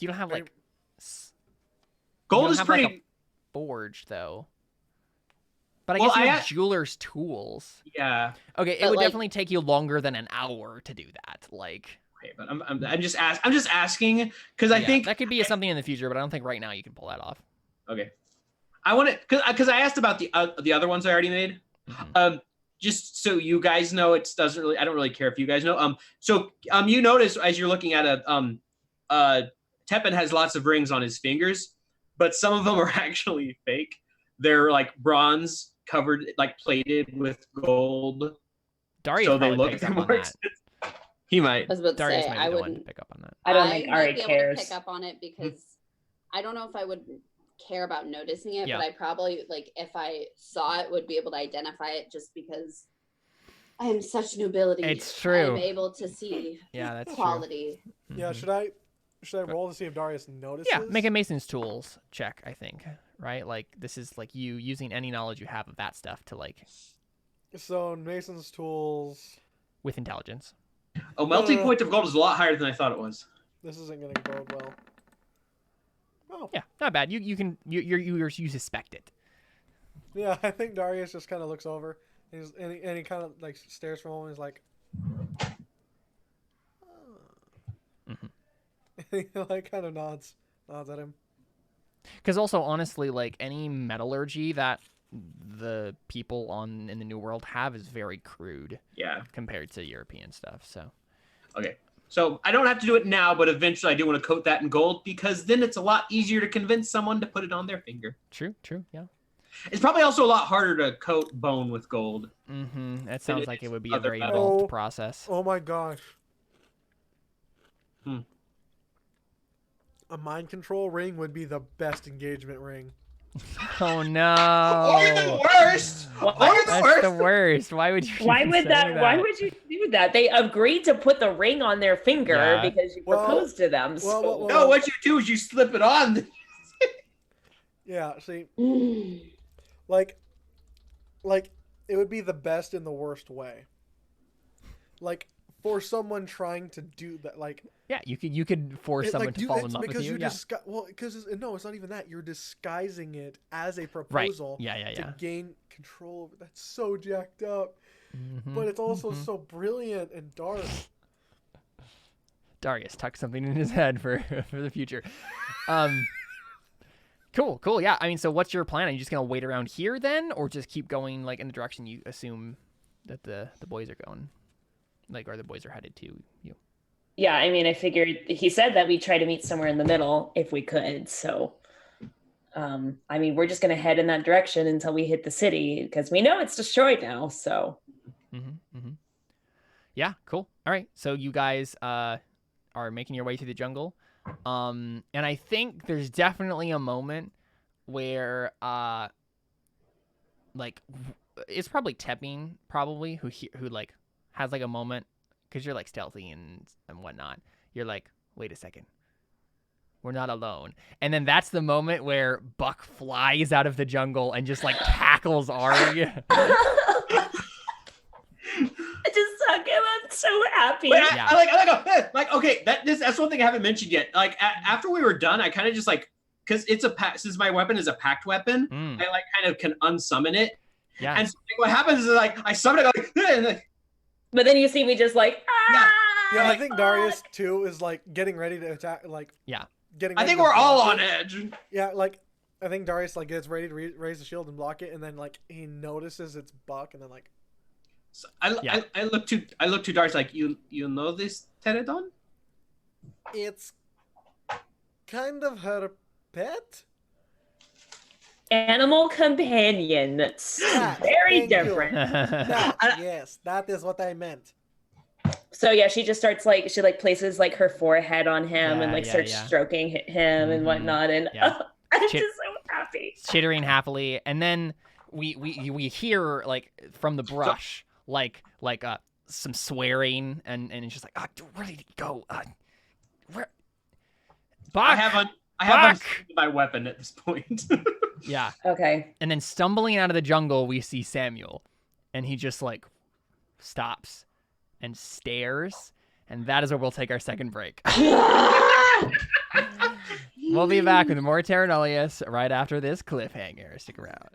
You don't have like gold is pretty. Like, a forge though. But I Well, guess you have jeweler's tools. Yeah. Okay, it would definitely take you longer than an hour to do that. Like, okay, but I'm just asking because I think that could be something in the future, but I don't think right now you can pull that off. Okay, I want to because I asked about the other ones I already made. Mm-hmm. Just so you guys know, I don't really care if you guys know. So you notice as you're looking at Teppan has lots of rings on his fingers, but some of them are actually fake. They're like bronze covered, like plated with gold. Darius so they probably look picks up on more that. expensive. He might. I was about to Darius say, might I be the one to wouldn't pick up on that. I don't think might Ari be able cares. to pick up on it because I don't know if I would care about noticing it, Yeah. but I probably, like, if I saw it, would be able to identify it just because I am such nobility. It's true. I'm able to see Yeah, that's quality. true. Yeah, Mhm. should I roll to see if Darius notices? Yeah, make a Mason's tools check, I think. right? Like this is like you using any knowledge you have of that stuff to like So Mason's tools. with intelligence. Oh, melting point of gold is a lot higher than I thought it was. This isn't gonna bode well. Oh. Yeah, not bad. You suspect it. Yeah, I think Darius just kind of looks over and he kind of like stares for a moment. He's like, Mhm. he like kind of nods at him. Because also, honestly, like any metallurgy that the people in the New World have is very crude Yeah. compared to European stuff. So Okay. So I don't have to do it now, but eventually I do want to coat that in gold because then it's a lot easier to convince someone to put it on their finger. true, yeah. It's probably also a lot harder to coat bone with gold. Mm-hmm. That sounds like it would be a other very metal. involved process. Oh my gosh. Hmm. A mind control ring would be the best engagement ring. Oh no! Oh, you're the worst! What? Oh, you're the That's worst! the worst. Why would you? Why even would say that? Why would you do that? They agreed to put the ring on their finger Yeah. because you Well, proposed to them. well, So. well, No, what you do is you slip it on. Yeah, see, like it would be the best in the worst way. Like for someone trying to do that, like Yeah, you could force someone to fall in love with because you. you Yeah. well, because no, it's not even that. You're disguising it as a Right. proposal Yeah. to gain control over. That's so jacked up, Mhm, but it's also mhm. so brilliant and dark. Darius tucked something in his head for the future. Cool. Yeah. I mean, so what's your plan? Are you just gonna wait around here then, or just keep going like in the direction you assume that the boys are going, like, or the boys are headed to you? Yeah, I mean, I figured he said that we try to meet somewhere in the middle if we could. So, I mean, we're just gonna head in that direction until we hit the city because we know it's destroyed now. So, Yeah. Cool. All right. So you guys are making your way through the jungle, and I think there's definitely a moment where like it's probably Teping who like has like a moment because you're like stealthy and whatnot. You're like, wait a second, we're not alone. And then that's the moment where Buck flies out of the jungle and just like tackles Ari. I just saw him. I'm so happy. Wait, Yeah. I like okay, that's one thing I haven't mentioned yet. Like after we were done, I kind of just like because it's since my weapon is a packed weapon, Mm, I like kind of can unsummon it. yeah. And so like, what happens is like I summon it and like But then you see me just like, ah! Yeah, I think Darius too is like getting ready to attack. Like Yeah. getting. I ready think to we're all block on it. edge. Yeah, like I think Darius like gets ready to raise the shield and block it, and then like he notices it's Buck, and then like So I look to Darius like you know this pterodon? it's kind of her pet. Animal companion. Yeah, Very thank you. different. That, yes, that is what I meant. So yeah, she just starts like she like places like her forehead on him and like Yeah, starts yeah. stroking him and Mhm. whatnot, and Yeah. I'm Chit- just so happy. Chittering happily, and then we hear like from the brush like some swearing, and it's just like, where did he go? Where? Buck! I have Buck! my weapon at this point. Yeah, Okay. and then stumbling out of the jungle, we see Samuel, and he just like stops and stares, and that is where we'll take our second break. We'll be back with more Terra Nullius right after this cliffhanger. Stick around.